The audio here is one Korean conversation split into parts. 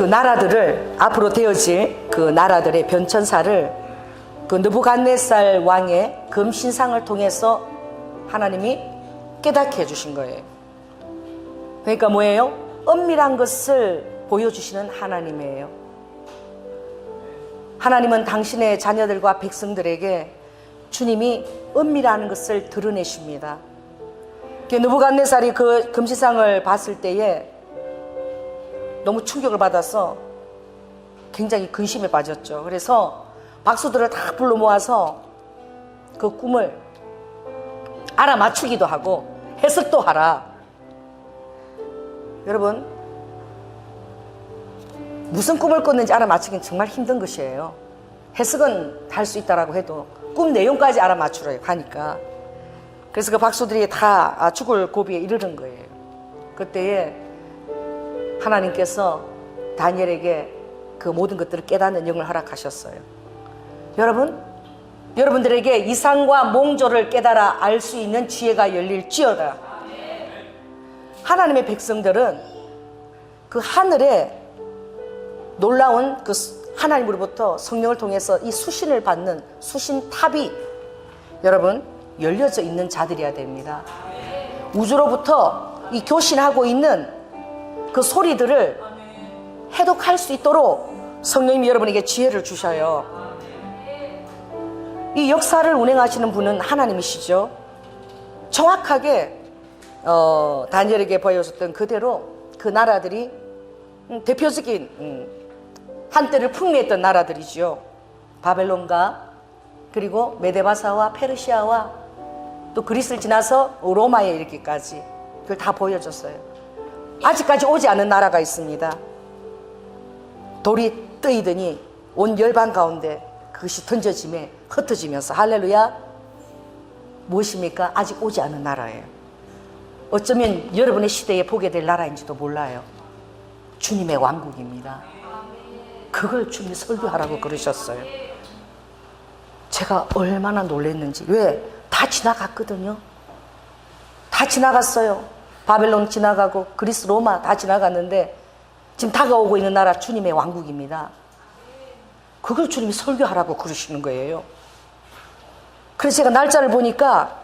나라들을, 앞으로 되어질 그 나라들의 변천사를 그 느부갓네살 왕의 금신상을 통해서 하나님이 깨닫게 해주신 거예요. 그러니까 뭐예요? 은밀한 것을 보여주시는 하나님이에요. 하나님은 당신의 자녀들과 백성들에게 주님이 은밀한 것을 드러내십니다. 느부갓네살이 그 금신상을 봤을 때에 너무 충격을 받아서 굉장히 근심에 빠졌죠. 그래서 박수들을 다 불러 모아서 그 꿈을 알아맞추기도 하고 해석도 하라. 여러분, 무슨 꿈을 꿨는지 알아맞추기는 정말 힘든 것이에요. 해석은 할 수 있다라고 해도 꿈 내용까지 알아맞추라고 하니까. 그래서 그 박수들이 다 죽을 고비에 이르는 거예요. 그때에 하나님께서 다니엘에게 그 모든 것들을 깨닫는 영을 허락하셨어요. 여러분, 여러분들에게 이상과 몽조를 깨달아 알 수 있는 지혜가 열릴지어다. 하나님의 백성들은 그 하늘에 놀라운 그 하나님으로부터 성령을 통해서 이 수신을 받는 수신탑이 여러분 열려져 있는 자들이어야 됩니다. 우주로부터 이 교신하고 있는 그 소리들을 해독할 수 있도록 성령님이 여러분에게 지혜를 주셔요. 이 역사를 운행하시는 분은 하나님이시죠. 정확하게 다니엘에게 보여줬던 그대로 그 나라들이 대표적인 한때를 풍미했던 나라들이죠. 바벨론과 그리고 메데바사와 페르시아와 또 그리스를 지나서 로마에 이르기까지 그걸 다 보여줬어요. 아직까지 오지 않은 나라가 있습니다. 돌이 뜨이더니 온 열방 가운데 그것이 던져짐에 흩어지면서 할렐루야. 무엇입니까? 아직 오지 않은 나라예요. 어쩌면 여러분의 시대에 보게 될 나라인지도 몰라요. 주님의 왕국입니다. 그걸 주님이 설교하라고 그러셨어요. 제가 얼마나 놀랐는지. 왜? 다 지나갔거든요. 다 지나갔어요. 바벨론 지나가고 그리스 로마 다 지나갔는데 지금 다가오고 있는 나라 주님의 왕국입니다. 그걸 주님이 설교하라고 그러시는 거예요. 그래서 제가 날짜를 보니까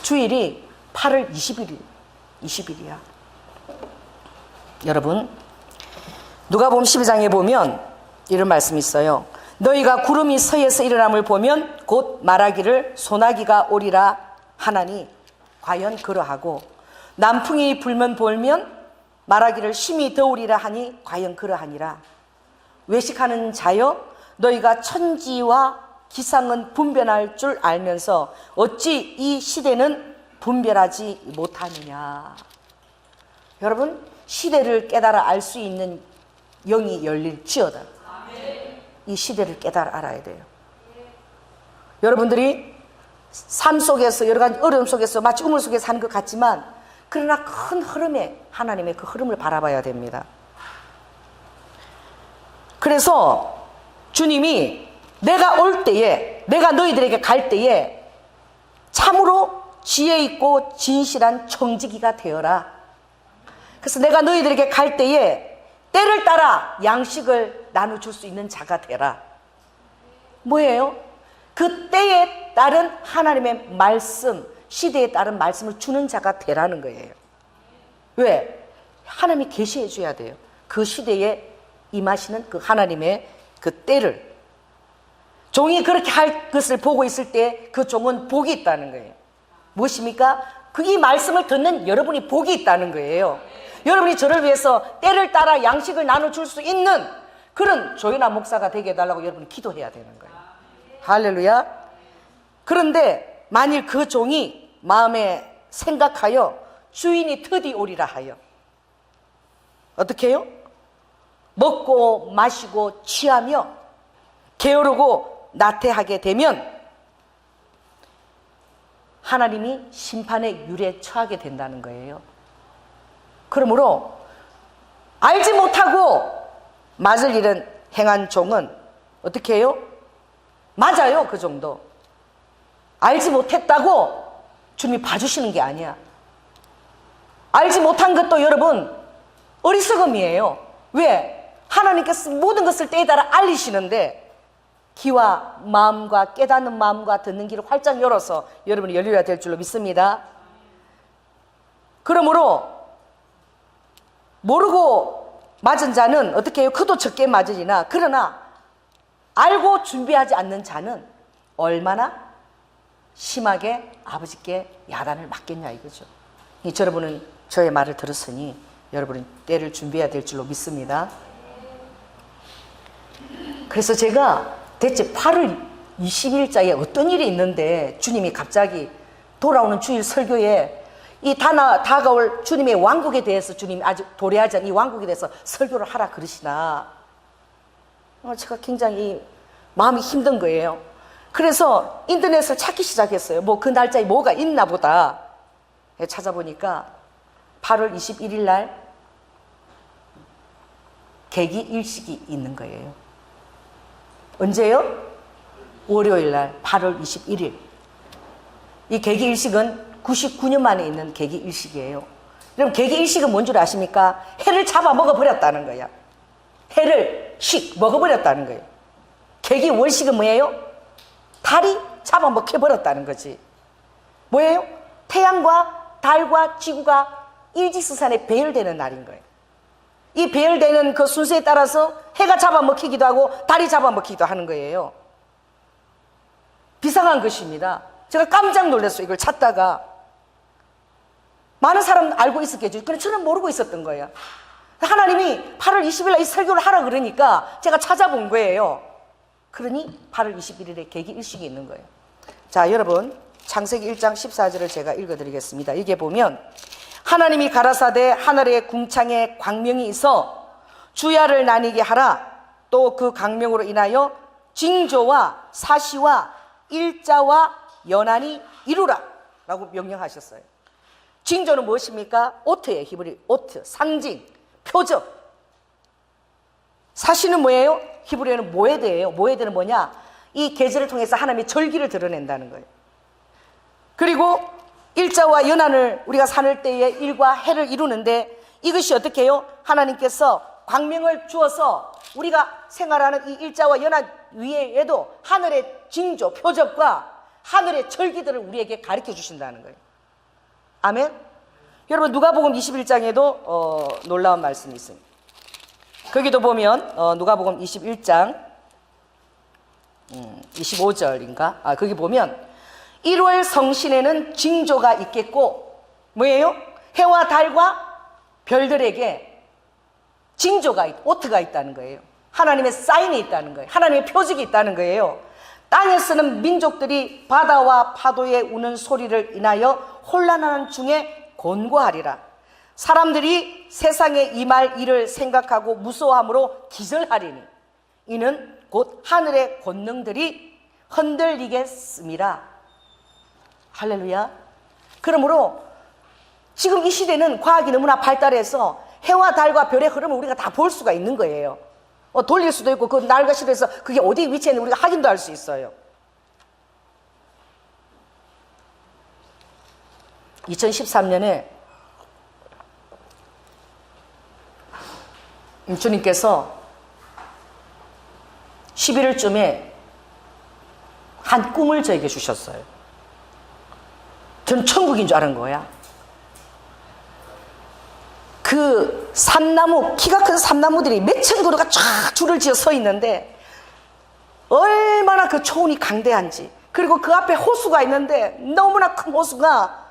주일이 8월 20일이야. 여러분, 누가복음 12장에 보면 이런 말씀이 있어요. 너희가 구름이 서에서 일어남을 보면 곧 말하기를 소나기가 오리라 하나니 과연 그러하고 남풍이 불면 말하기를 심히 더우리라 하니 과연 그러하니라. 외식하는 자여 너희가 천지와 기상은 분별할 줄 알면서 어찌 이 시대는 분별하지 못하느냐. 여러분, 시대를 깨달아 알 수 있는 영이 열릴지어다. 이 시대를 깨달아 알아야 돼요. 여러분들이 삶 속에서 여러 가지 어려움 속에서 마치 우물 속에 사는 것 같지만 그러나 큰 흐름에 하나님의 그 흐름을 바라봐야 됩니다. 그래서 주님이 내가 올 때에, 내가 너희들에게 갈 때에 참으로 지혜 있고 진실한 청지기가 되어라. 그래서 내가 너희들에게 갈 때에 때를 따라 양식을 나눠줄 수 있는 자가 되라. 뭐예요? 그 때에 따른 하나님의 말씀, 시대에 따른 말씀을 주는 자가 되라는 거예요. 왜? 하나님이 계시해 줘야 돼요. 그 시대에 임하시는 그 하나님의 그 때를. 종이 그렇게 할 것을 보고 있을 때 그 종은 복이 있다는 거예요. 무엇입니까? 그 이 말씀을 듣는 여러분이 복이 있다는 거예요. 여러분이 저를 위해서 때를 따라 양식을 나눠줄 수 있는 그런 조연아 목사가 되게 해달라고 여러분이 기도해야 되는 거예요. 할렐루야. 그런데 만일 그 종이 마음에 생각하여 주인이 드디 오리라 하여 어떻게 해요? 먹고 마시고 취하며 게으르고 나태하게 되면 하나님이 심판의 율에 처하게 된다는 거예요. 그러므로 알지 못하고 맞을 일은 행한 종은 어떻게 해요? 맞아요. 그 정도. 알지 못했다고 주님이 봐주시는 게 아니야. 알지 못한 것도 여러분 어리석음이에요. 왜? 하나님께서 모든 것을 때에 따라 알리시는데 귀와 마음과 깨닫는 마음과 듣는 귀를 활짝 열어서 여러분이 열려야 될 줄로 믿습니다. 그러므로 모르고 맞은 자는 어떻게 해요? 크도 적게 맞으리나 그러나 알고 준비하지 않는 자는 얼마나 심하게 아버지께 야단을 맞겠냐 이거죠. 여러분은 저의 말을 들었으니 여러분은 때를 준비해야 될 줄로 믿습니다. 그래서 제가 대체 8월 20일자에 어떤 일이 있는데 주님이 갑자기 돌아오는 주일 설교에 이 다가올 주님의 왕국에 대해서 주님이 아직 도래하지 않은 이 왕국에 대해서 설교를 하라 그러시나 제가 굉장히 마음이 힘든 거예요. 그래서 인터넷을 찾기 시작했어요. 뭐 그 날짜에 뭐가 있나 보다 찾아보니까 8월 21일 날 계기 일식이 있는 거예요. 언제요? 월요일 날 8월 21일. 이 계기 일식은 99년 만에 있는 계기 일식이에요. 그럼 계기 일식은 뭔 줄 아십니까? 해를 잡아 먹어버렸다는 거야. 해를 먹어버렸다는 거예요. 계기 월식은 뭐예요? 달이 잡아 먹혀버렸다는 거지. 뭐예요? 태양과 달과 지구가 일직선에 배열되는 날인 거예요. 이 배열되는 그 순서에 따라서 해가 잡아먹히기도 하고 달이 잡아먹히기도 하는 거예요. 비상한 것입니다. 제가 깜짝 놀랐어요. 이걸 찾다가 많은 사람 알고 있었겠죠. 그런데 저는 모르고 있었던 거예요. 하나님이 8월 20일 날 이 설교를 하라 그러니까 제가 찾아본 거예요. 그러니 8월 21일에 계기 일식이 있는 거예요. 자, 여러분 창세기 1장 14절을 제가 읽어드리겠습니다. 이게 보면 하나님이 가라사대 하늘의 궁창에 광명이 있어 주야를 나뉘게 하라. 또 그 광명으로 인하여 징조와 사시와 일자와 연한이 이루라 라고 명령하셨어요. 징조는 무엇입니까? 오트예요. 히브리 오트, 상징, 표적. 사시는 뭐예요? 히브리어는 모에드예요. 모에드는 뭐냐? 이 계절을 통해서 하나님의 절기를 드러낸다는 거예요. 그리고 일자와 연한을 우리가 사는 때에 일과 해를 이루는데 이것이 어떻게 해요? 하나님께서 광명을 주어서 우리가 생활하는 이 일자와 연한 위에도 하늘의 징조, 표적과 하늘의 절기들을 우리에게 가르쳐 주신다는 거예요. 아멘? 여러분 누가복음 21장에도 놀라운 말씀이 있습니다. 거기도 보면 누가복음 21장 25절인가? 거기 보면 1월 성신에는 징조가 있겠고 뭐예요? 해와 달과 별들에게 징조가 오트가 있다는 거예요. 하나님의 사인이 있다는 거예요. 하나님의 표적이 있다는 거예요. 땅에 쓰는 민족들이 바다와 파도에 우는 소리를 인하여 혼란하는 중에 곤고하리라. 사람들이 세상에 임할 일을 생각하고 무서워함으로 기절하리니 이는 곧 하늘의 권능들이 흔들리겠습니다. 할렐루야. 그러므로 지금 이 시대는 과학이 너무나 발달해서 해와 달과 별의 흐름을 우리가 다 볼 수가 있는 거예요. 돌릴 수도 있고 그 날과시에서 그게 어디에 위치해 있는지 우리가 확인도 할 수 있어요. 2013년에 주님께서 11월쯤에 한 꿈을 저에게 주셨어요. 전 천국인 줄 아는 거야. 그 삼나무, 키가 큰 삼나무들이 몇천 그루가 쫙 줄을 지어 서 있는데 얼마나 그 초원이 강대한지, 그리고 그 앞에 호수가 있는데 너무나 큰 호수가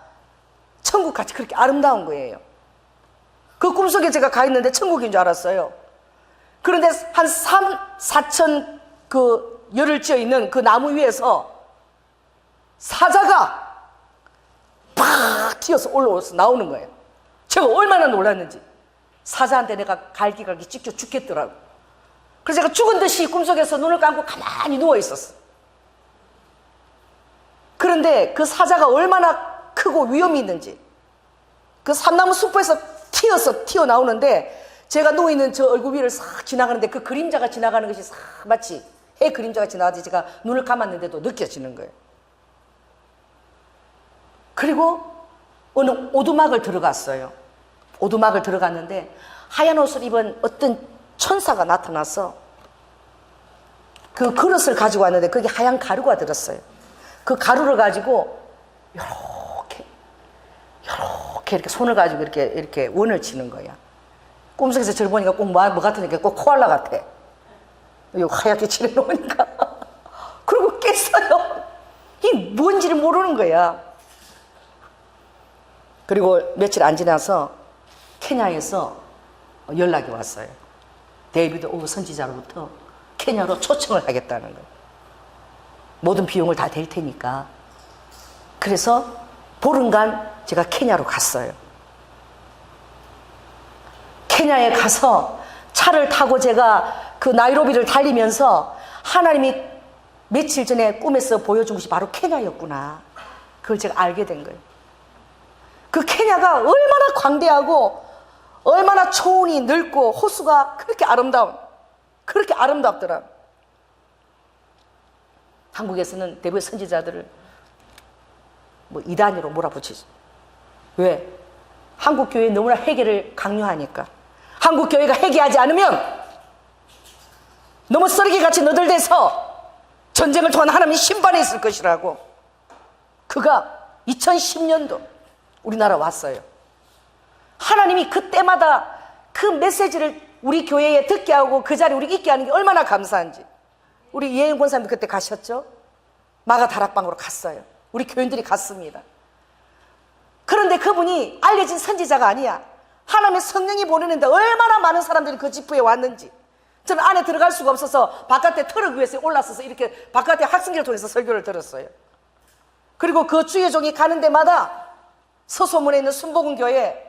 천국같이 그렇게 아름다운 거예요. 그 꿈속에 제가 가 있는데 천국인 줄 알았어요. 그런데 한 4천 그 열을 지어 있는 그 나무 위에서 사자가 팍 튀어서 올라와서 나오는 거예요. 제가 얼마나 놀랐는지. 사자한테 내가 갈기갈기 찢겨 죽겠더라고. 그래서 제가 죽은 듯이 꿈속에서 눈을 감고 가만히 누워 있었어. 그런데 그 사자가 얼마나 크고 위험이 있는지, 그 삼나무 숲에서 튀어나오는데 제가 누워있는 저 얼굴 위를 싹 지나가는데 그 그림자가 지나가는 것이 싹 마치 해 그림자가 지나가듯이 제가 눈을 감았는데도 느껴지는 거예요. 그리고 어느 오두막을 들어갔어요. 오두막을 들어갔는데 하얀 옷을 입은 어떤 천사가 나타나서 그 그릇을 가지고 왔는데 거기 하얀 가루가 들었어요. 그 가루를 가지고 이렇게 손을 가지고 이렇게 원을 치는 거야. 꿈속에서 저를 보니까 꼭 뭐 같으니까 꼭 코알라 같아. 이거 하얗게 칠해놓으니까. 그리고 깼어요. 이게 뭔지를 모르는 거야. 그리고 며칠 안 지나서 케냐에서 연락이 왔어요. 데이비드 오브 선지자로부터 케냐로 초청을 하겠다는 거예요. 모든 비용을 다 댈 테니까. 그래서 보름간 제가 케냐로 갔어요. 케냐에 가서 차를 타고 제가 그 나이로비를 달리면서 하나님이 며칠 전에 꿈에서 보여준 것이 바로 케냐였구나. 그걸 제가 알게 된 거예요. 그 케냐가 얼마나 광대하고 얼마나 초원이 넓고 호수가 그렇게 아름답더라. 한국에서는 대부분 선지자들을 뭐 이단으로 몰아붙이죠. 왜? 한국 교회 너무나 회개를 강요하니까. 한국 교회가 회개하지 않으면 너무 쓰레기같이 너덜대서 전쟁을 통한 하나님이 심판에 있을 것이라고. 그가 2010년도 우리나라 왔어요. 하나님이 그때마다 그 메시지를 우리 교회에 듣게 하고 그 자리에 우리 있게 하는 게 얼마나 감사한지. 우리 이혜영 권사님 그때 가셨죠? 마가 다락방으로 갔어요. 우리 교인들이 갔습니다. 그런데 그분이 알려진 선지자가 아니야. 하나님의 성령이 보내는데 얼마나 많은 사람들이 그 집회에 왔는지. 저는 안에 들어갈 수가 없어서 바깥에 트럭 위에서 올라서서 이렇게 바깥에 학생들을 통해서 설교를 들었어요. 그리고 그 주의 종이 가는 데마다 서소문에 있는 순복음교회,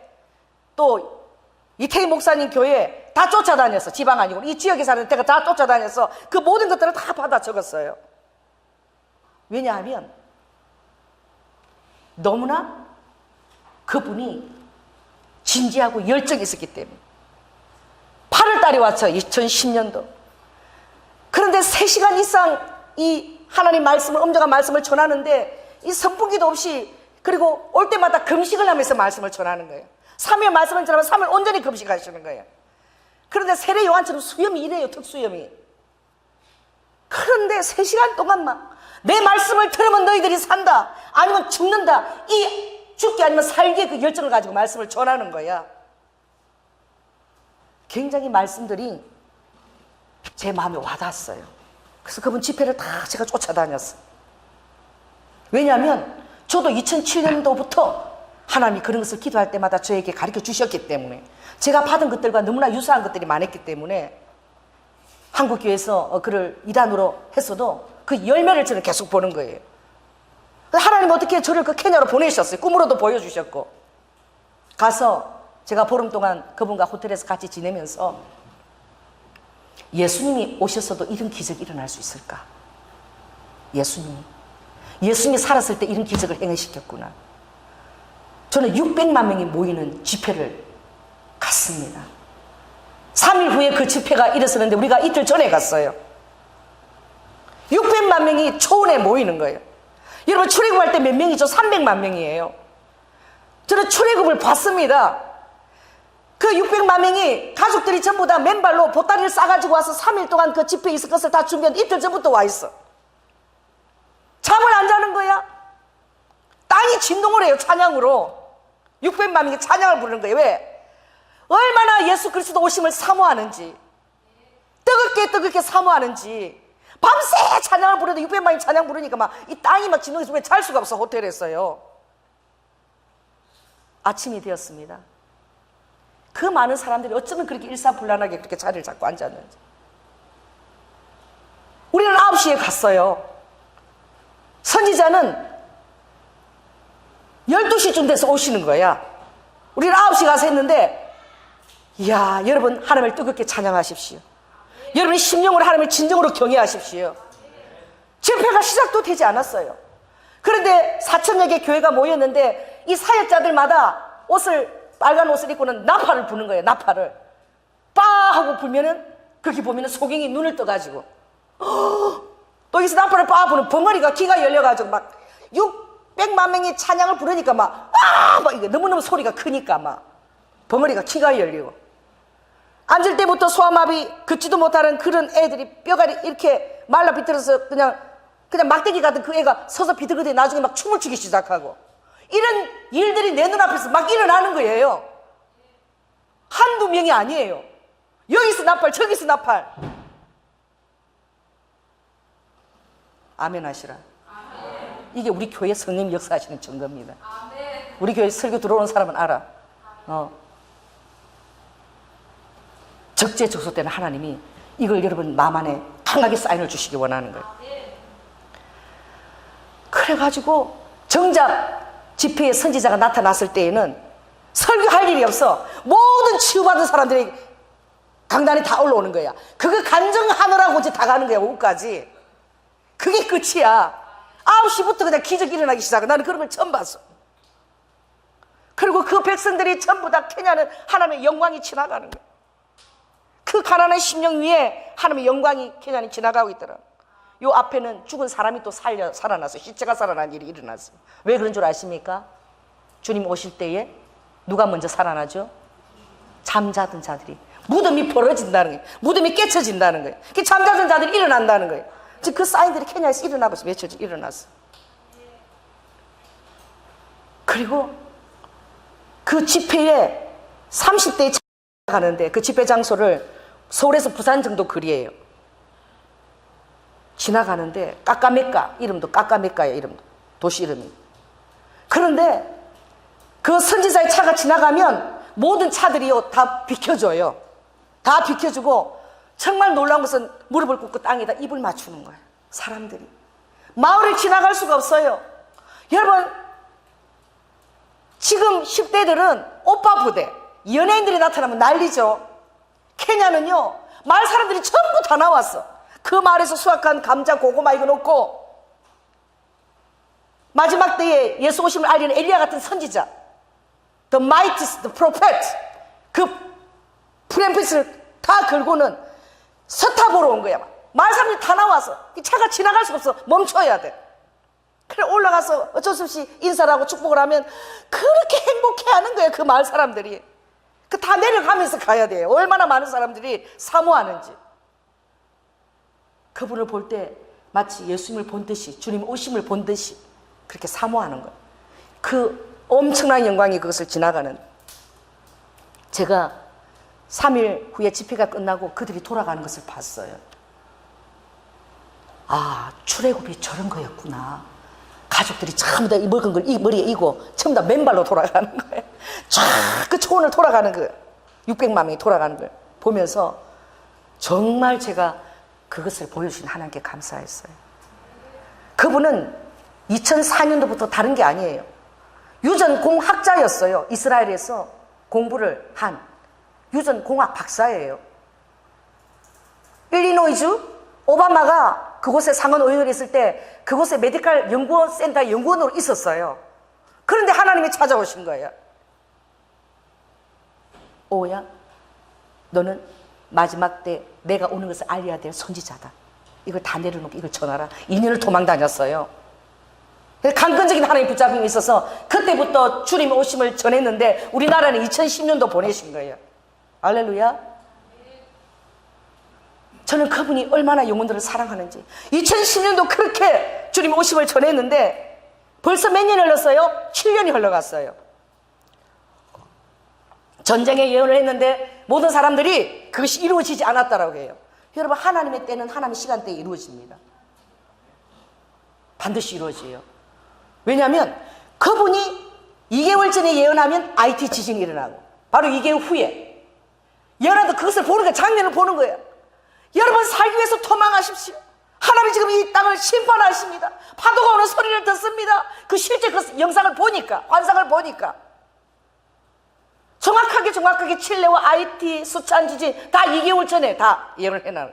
또 이태희 목사님 교회 다 쫓아다녔어. 지방 아니고 이 지역에 사는 데가 다 쫓아다녀서 그 모든 것들을 다 받아 적었어요. 왜냐하면 너무나 그분이 진지하고 열정이 있었기 때문에. 8월 달에 왔죠. 2010년도. 그런데 3시간 이상 이 하나님 말씀을, 엄정한 말씀을 전하는데 이 선풍기도 없이, 그리고 올 때마다 금식을 하면서 말씀을 전하는 거예요. 3일 말씀을 전하면 3일 온전히 금식하시는 거예요. 그런데 세례 요한처럼 수염이 이래요. 특수염이. 그런데 3시간 동안만 내 말씀을 들으면 너희들이 산다, 아니면 죽는다, 이 죽기 아니면 살기의 그 열정을 가지고 말씀을 전하는 거야. 굉장히 말씀들이 제 마음에 와닿았어요. 그래서 그분 집회를 다 제가 쫓아다녔어요. 왜냐하면 저도 2007년도부터 하나님이 그런 것을 기도할 때마다 저에게 가르쳐 주셨기 때문에, 제가 받은 것들과 너무나 유사한 것들이 많았기 때문에 한국교회에서 그를 이단으로 했어도 그 열매를 저는 계속 보는 거예요. 하나님 어떻게 저를 그 케냐로 보내셨어요. 꿈으로도 보여주셨고. 가서 제가 보름 동안 그분과 호텔에서 같이 지내면서 예수님이 오셨어도 이런 기적이 일어날 수 있을까? 예수님이 살았을 때 이런 기적을 행하시켰구나. 저는 600만 명이 모이는 집회를 갔습니다. 3일 후에 그 집회가 일어서는데 우리가 이틀 전에 갔어요. 600만 명이 초원에 모이는 거예요. 여러분, 출애굽할 때 몇 명이죠? 300만 명이에요. 저는 출애굽을 봤습니다. 그 600만 명이 가족들이 전부 다 맨발로 보따리를 싸가지고 와서 3일 동안 그 집회에 있을 것을 다 준비했는데 이틀 전부터 와 있어. 잠을 안 자는 거야. 땅이 진동을 해요. 찬양으로. 600만 명이 찬양을 부르는 거예요. 왜? 얼마나 예수 그리스도 오심을 사모하는지, 뜨겁게 사모하는지. 밤새 찬양을 부르는데 600만이 찬양 부르니까 막 이 땅이 막 진동해서 왜 잘 수가 없어. 호텔에서요. 아침이 되었습니다. 그 많은 사람들이 어쩌면 그렇게 일사불란하게 그렇게 자리를 잡고 앉았는지. 우리는 9시에 갔어요. 선지자는 12시쯤 돼서 오시는 거야. 우리는 9시 가서 했는데, 이야, 여러분, 하나님을 뜨겁게 찬양하십시오. 여러분이 심령으로 하나님을 진정으로 경외하십시오. 집회가 시작도 되지 않았어요. 그런데 4천여 개 교회가 모였는데 이 사역자들마다 빨간 옷을 입고는 나팔을 부는 거예요. 나팔을 빠 하고 불면은, 거기 보면은 소경이 눈을 떠가지고 또 여기서 나팔을 빠 부는 벙어리가 귀가 열려가지고 막 600만 명이 찬양을 부르니까 막 이게 너무너무 소리가 크니까 막 벙어리가 귀가 열리고, 앉을 때부터 소아마비, 걷지도 못하는 그런 애들이 뼈가 이렇게 말라 비틀어서 그냥 막대기 같은 그 애가 서서 비틀거리더니 나중에 막 춤을 추기 시작하고, 이런 일들이 내 눈앞에서 막 일어나는 거예요. 한두 명이 아니에요. 여기서 나팔, 저기서 나팔. 아멘 하시라. 이게 우리 교회 성령 역사하시는 증거입니다. 우리 교회 설교 들어오는 사람은 알아. 적재적소 때는 하나님이 이걸 여러분 마음 안에 강하게 사인을 주시기 원하는 거예요. 그래가지고 정작 집회에 선지자가 나타났을 때에는 설교할 일이 없어. 모든 치유받은 사람들이 강단에 다 올라오는 거야. 그거 간증하느라고 이제 다 가는 거야. 오후까지. 그게 끝이야. 9시부터 그냥 기적이 일어나기 시작해. 나는 그런 걸 처음 봤어. 그리고 그 백성들이 전부 다 케냐는 하나님의 영광이 지나가는 거야. 그 가난한 심령 위에 하나님의 영광이 케냐는 지나가고 있더라. 요 앞에는 죽은 사람이 또 살아났어. 시체가 살아난 일이 일어났어. 왜 그런 줄 아십니까? 주님 오실 때에 누가 먼저 살아나죠? 잠자던 자들이. 무덤이 벌어진다는 거예요. 무덤이 깨쳐진다는 거예요. 그 잠자던 자들이 일어난다는 거예요. 지금 그 사인들이 케냐에서 일어나고 있어. 며칠 전 일어났어. 그리고 그 집회에 30대에 가는데 그 집회 장소를 서울에서 부산 정도 거리예요. 지나가는데 까까메까, 이름도 까까메까예요. 이름도 도시 이름이. 그런데 그 선지자의 차가 지나가면 모든 차들이요 다 비켜줘요. 다 비켜주고 정말 놀라운 것은 무릎을 꿇고 땅에다 입을 맞추는 거예요. 사람들이 마을을 지나갈 수가 없어요. 여러분, 지금 10대들은 오빠 부대, 연예인들이 나타나면 난리죠. 케냐는요 마을 사람들이 전부 다 나왔어. 그 마을에서 수확한 감자, 고구마 이거 놓고 마지막 때에 예수 오심을 알리는 엘리야 같은 선지자, The mightiest, the prophet, 그 프렘핏을 다 걸고는 서타 보러 온 거야. 마을 사람들이 다 나와서 차가 지나갈 수가 없어. 멈춰야 돼. 그래 올라가서 어쩔 수 없이 인사를 하고 축복을 하면 그렇게 행복해하는 거예요. 그 마을 사람들이. 그 다 내려가면서 가야 돼요. 얼마나 많은 사람들이 사모하는지. 그분을 볼 때 마치 예수님을 본 듯이, 주님 오심을 본 듯이 그렇게 사모하는 거예요. 그 엄청난 영광이 그것을 지나가는. 제가 3일 후에 집회가 끝나고 그들이 돌아가는 것을 봤어요. 아, 출애굽이 저런 거였구나. 가족들이 전부 다 먹은 걸 머리에 이고 전부 다 맨발로 돌아가는 거예요. 쫙 그 초원을 돌아가는 거예요. 600만 명이 돌아가는 걸 보면서 정말 제가 그것을 보여주신 하나님께 감사했어요. 그분은 2004년도부터 다른 게 아니에요. 유전공학자였어요. 이스라엘에서 공부를 한 유전공학 박사예요. 일리노이주 오바마가 그곳에 상원 의원을 했을 때 그곳에 메디컬 연구센터 연구원으로 있었어요. 그런데 하나님이 찾아오신 거예요. 오야, 너는 마지막 때 내가 오는 것을 알려야 될 선지자다. 이걸 다 내려놓고 이걸 전하라. 2년을 도망 다녔어요. 강건적인 하나님 붙잡힘이 있어서 그때부터 주님 오심을 전했는데 우리나라는 2010년도 보내신 거예요. 할렐루야. 저는 그분이 얼마나 영혼들을 사랑하는지 2010년도 그렇게 주님 오심을 전했는데 벌써 몇 년이 흘렀어요? 7년이 흘러갔어요. 전쟁의 예언을 했는데 모든 사람들이 그것이 이루어지지 않았다라고 해요. 여러분, 하나님의 때는 하나님의 시간대에 이루어집니다. 반드시 이루어져요. 왜냐하면 그분이 2개월 전에 예언하면 IT 지진이 일어나고 바로 2개월 후에 예언하도 그것을 보는 거예요. 장면을 보는 거예요. 여러분, 살기 위해서 도망하십시오. 하나님이 지금 이 땅을 심판하십니다. 파도가 오는 소리를 듣습니다. 그 실제 그 영상을 보니까, 환상을 보니까 정확하게 칠레와 IT, 수찬 지진 다 2개월 전에 다 예언을 해놔요.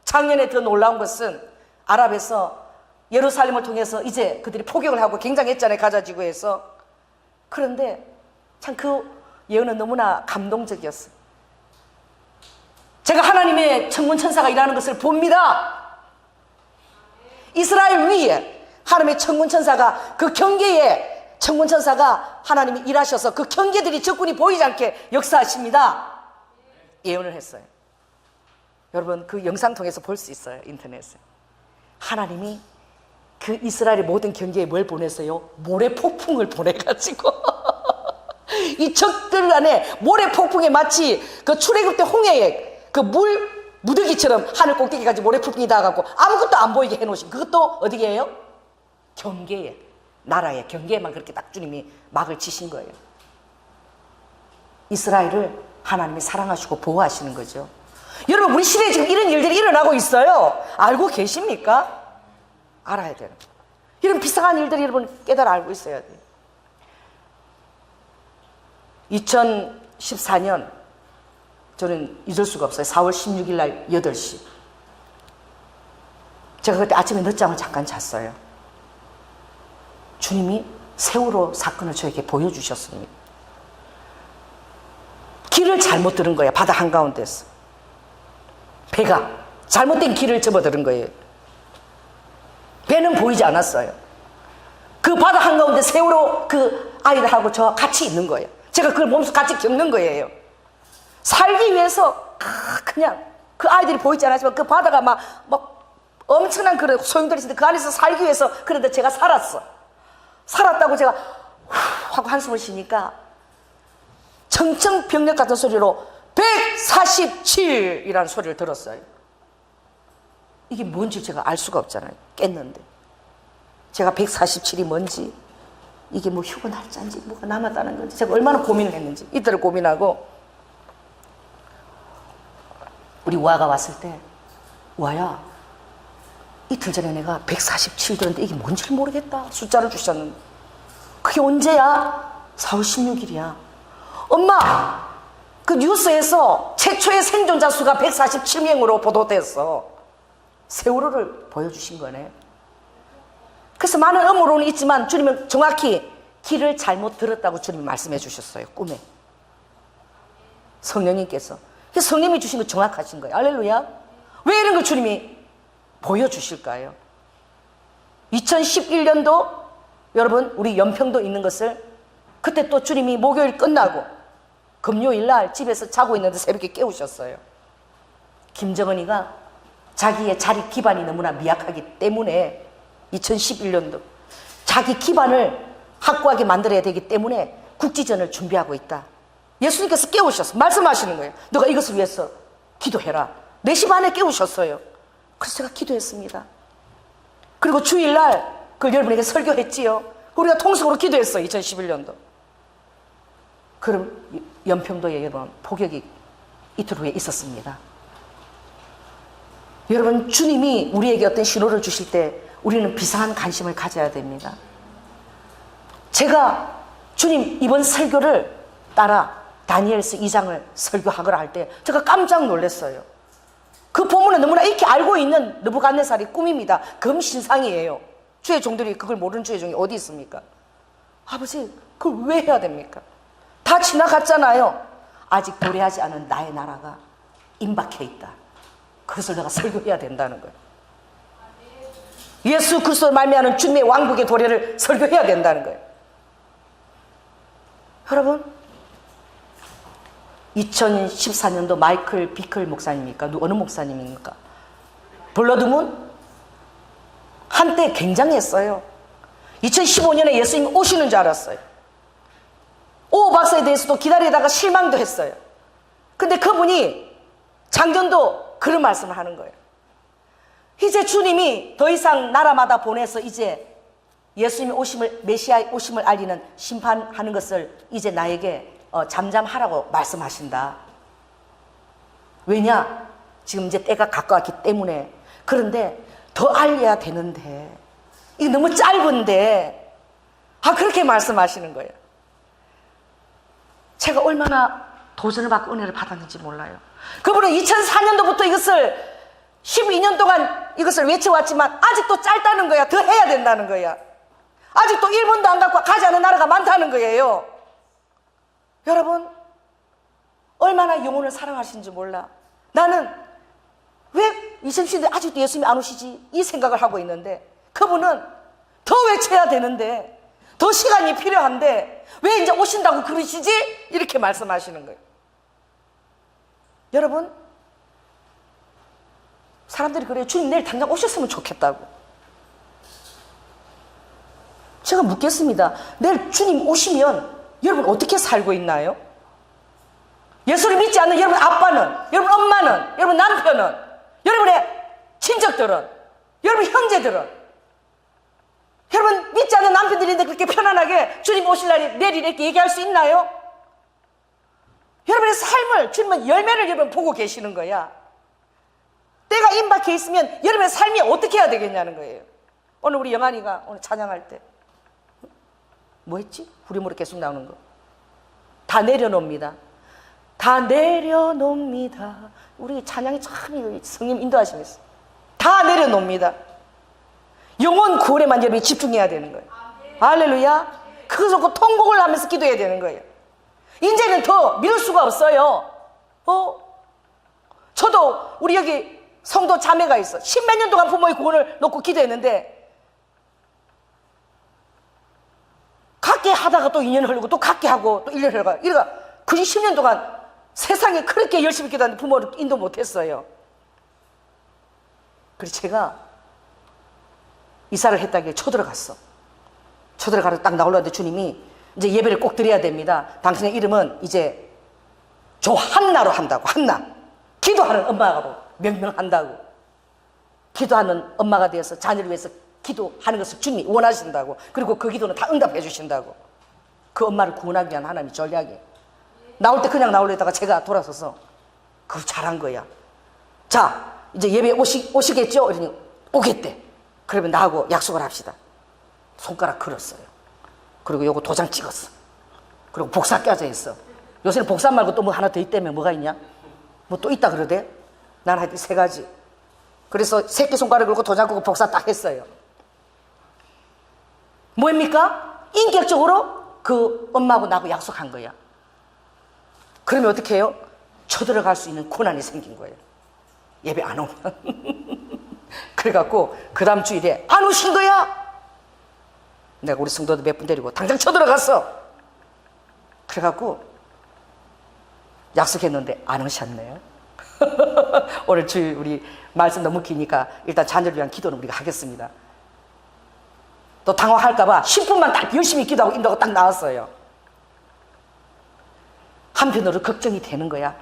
작년에 더 놀라운 것은 아랍에서 예루살렘을 통해서 이제 그들이 포격을 하고 굉장했잖아요. 가자지구에서. 그런데 참 그 예언은 너무나 감동적이었어요. 제가 하나님의 천군천사가 일하는 것을 봅니다. 이스라엘 위에 하나님의 천군천사가 그 경계에 천군천사가 하나님이 일하셔서 그 경계들이 적군이 보이지 않게 역사하십니다. 예언을 했어요. 여러분 그 영상 통해서 볼 수 있어요. 인터넷에. 하나님이 그 이스라엘의 모든 경계에 뭘 보냈어요? 모래폭풍을 보내가지고 이 적들 안에 모래폭풍에 마치 그 출애굽 때 홍해에 그 물 무더기처럼 하늘 꼭대기까지 모래폭풍이 닿아갖고 아무것도 안 보이게 해놓으신, 그것도 어디게요? 경계에, 나라의 경계에만 그렇게 딱 주님이 막을 치신 거예요. 이스라엘을 하나님이 사랑하시고 보호하시는 거죠. 여러분 우리 시대에 지금 이런 일들이 일어나고 있어요. 알고 계십니까? 알아야 돼요. 이런 비상한 일들이 여러분 깨달아 알고 있어야 돼요. 2014년 저는 잊을 수가 없어요. 4월 16일 날 8시. 제가 그때 아침에 늦잠을 잠깐 잤어요. 주님이 세월호 사건을 저에게 보여주셨습니다. 길을 잘못 들은 거예요. 바다 한가운데서. 배가 잘못된 길을 접어들은 거예요. 배는 보이지 않았어요. 그 바다 한가운데 세월호 그 아이들하고 저 같이 있는 거예요. 제가 그걸 몸소 같이 겪는 거예요. 살기 위해서 그냥 그 아이들이 보이지 않았지만 그 바다가 막 엄청난 그런 소용돌이 있는데 그 안에서 살기 위해서, 그런데 제가 살았다고 제가 하고 한숨을 쉬니까 청청병력 같은 소리로 147이라는 소리를 들었어요. 이게 뭔지 제가 알 수가 없잖아요. 깼는데 제가 147이 뭔지, 이게 뭐 휴거 날짜인지 뭐가 남았다는 건지 제가 얼마나 고민을 했는지 이틀을 고민하고, 우리 우아가 왔을 때, 우아야 이틀 전에 내가 147 들었는데 이게 뭔지를 모르겠다. 숫자를 주셨는데 그게 언제야? 4월 16일이야. 엄마, 그 뉴스에서 최초의 생존자 수가 147명으로 보도됐어. 세월호를 보여주신 거네. 그래서 많은 음모론이 있지만 주님은 정확히 길을 잘못 들었다고 주님이 말씀해 주셨어요. 꿈에. 성령님께서. 그래서 성령님이 주신 거 정확하신 거예요. 할렐루야. 왜 이런 걸 주님이 보여주실까요? 2011년도 여러분 우리 연평도 있는 것을, 그때 또 주님이 목요일 끝나고 금요일 날 집에서 자고 있는데 새벽에 깨우셨어요. 김정은이가 자기의 자립 기반이 너무나 미약하기 때문에 2011년도 자기 기반을 확고하게 만들어야 되기 때문에 국지전을 준비하고 있다. 예수님께서 깨우셨어. 말씀하시는 거예요. 너가 이것을 위해서 기도해라. 4시 반에 깨우셨어요. 그래서 제가 기도했습니다. 그리고 주일날 그걸 여러분에게 설교했지요. 우리가 통성으로 기도했어요. 2011년도. 그럼 연평도에 여러분 폭격이 이틀 후에 있었습니다. 여러분 주님이 우리에게 어떤 신호를 주실 때 우리는 비상한 관심을 가져야 됩니다. 제가 주님 이번 설교를 따라 다니엘서 2장을 설교하거라 할 때 제가 깜짝 놀랐어요. 그 본문은 너무나 익히 알고 있는 느부갓네살의 꿈입니다. 금신상이에요. 주의 종들이 그걸 모르는 주의 종이 어디 있습니까? 아버지 그걸 왜 해야 됩니까? 다 지나갔잖아요. 아직 도래하지 않은 나의 나라가 임박해 있다. 그것을 내가 설교해야 된다는 거예요. 예수 그리스도를 말미암는 주님의 왕국의 도래를 설교해야 된다는 거예요. 여러분 2014년도 마이클 비클 목사님입니까? 어느 목사님입니까? 블러드문 한때 굉장했어요. 2015년에 예수님이 오시는 줄 알았어요. 오 박사에 대해서도 기다리다가 실망도 했어요. 근데 그분이 작년도 그런 말씀을 하는 거예요. 이제 주님이 더 이상 나라마다 보내서 이제 예수님의 오심을, 메시아의 오심을 알리는 심판하는 것을 이제 나에게 잠잠하라고 말씀하신다. 왜냐? 지금 이제 때가 가까웠기 때문에. 그런데 더 알려야 되는데 이게 너무 짧은데 그렇게 말씀하시는 거예요. 제가 얼마나 도전을 받고 은혜를 받았는지 몰라요. 그분은 2004년도부터 이것을 12년 동안 이것을 외쳐왔지만 아직도 짧다는 거야. 더 해야 된다는 거야. 아직도 1분도 안 갖고 가지 않은 나라가 많다는 거예요. 여러분 얼마나 영혼을 사랑하시는지 몰라. 나는 왜 20시대 아직도 예수님이 안 오시지? 이 생각을 하고 있는데 그분은 더 외쳐야 되는데 더 시간이 필요한데 왜 이제 오신다고 그러시지? 이렇게 말씀하시는 거예요. 여러분, 사람들이 그래요. 주님 내일 당장 오셨으면 좋겠다고. 제가 묻겠습니다. 내일 주님 오시면 여러분 어떻게 살고 있나요? 예수를 믿지 않는 여러분 아빠는, 여러분 엄마는, 여러분 남편은, 여러분의 친척들은, 여러분 형제들은, 여러분 믿지 않는 남편들인데 그렇게 편안하게 주님 오실 날이 내일 이렇게 얘기할 수 있나요? 여러분의 삶을 주님은 열매를 여러분 보고 계시는 거야. 때가 임박해 있으면 여러분의 삶이 어떻게 해야 되겠냐는 거예요. 오늘 우리 영환이가 오늘 찬양할 때 뭐 했지? 후렴으로 계속 나오는 거. 다 내려놓습니다. 다 내려놓습니다. 우리 찬양이 참 성령 인도하시면서 다 내려놓습니다. 영혼 구원에만 여러분이 집중해야 되는 거예요. 할렐루야. 그것을 그 통곡을 하면서 기도해야 되는 거예요. 이제는 더 미룰 수가 없어요. 저도 우리 여기 성도 자매가 있어. 10몇 년 동안 부모의 구원을 놓고 기도했는데 갖게 하다가 또 2년 흐르고 또 갖게 하고 또 1년 흐르고 이러가 그 10년 동안 세상에 그렇게 열심히 기도하는데 부모를 인도 못했어요. 그래서 제가 이사를 했다길래 쳐들어갔어. 쳐들어가서 딱 나오려는데 주님이 이제 예배를 꼭 드려야 됩니다. 당신의 이름은 이제 조한나로 한다고. 한나. 기도하는 엄마로 명명한다고. 기도하는 엄마가 되어서 자녀를 위해서 기도하는 것을 주님이 원하신다고. 그리고 그 기도는 다 응답해 주신다고. 그 엄마를 구원하기 위한 하나님의 전략이에요. 나올 때 그냥 나오려다가 제가 돌아서서 그걸 잘한 거야. 자, 이제 예배 오시겠죠? 이러니 오겠대. 그러면 나하고 약속을 합시다. 손가락 걸었어요. 그리고 요거 도장 찍었어. 그리고 복사 껴져 있어. 요새는 복사 말고 또 뭐 하나 더 있다며. 뭐가 있냐? 뭐 또 있다 그러대? 난 하여튼 3가지. 그래서 새끼손가락 걸고 도장 끄고 복사 딱 했어요. 뭐입니까? 인격적으로 그 엄마하고 나하고 약속한 거야. 그러면 어떻게 해요? 쳐들어갈 수 있는 고난이 생긴 거예요. 예배 안 오면. 그래갖고 그 다음 주일에 안 오신 거야? 내가 우리 성도들 몇 분 데리고 당장 쳐들어갔어. 그래갖고 약속했는데 안 오셨네요. 오늘 주일 우리 말씀 너무 기니까 일단 자녀를 위한 기도는 우리가 하겠습니다. 또 당황할까봐 10분만 딱 열심히 기도하고 인도하고 딱 나왔어요. 한편으로 걱정이 되는 거야.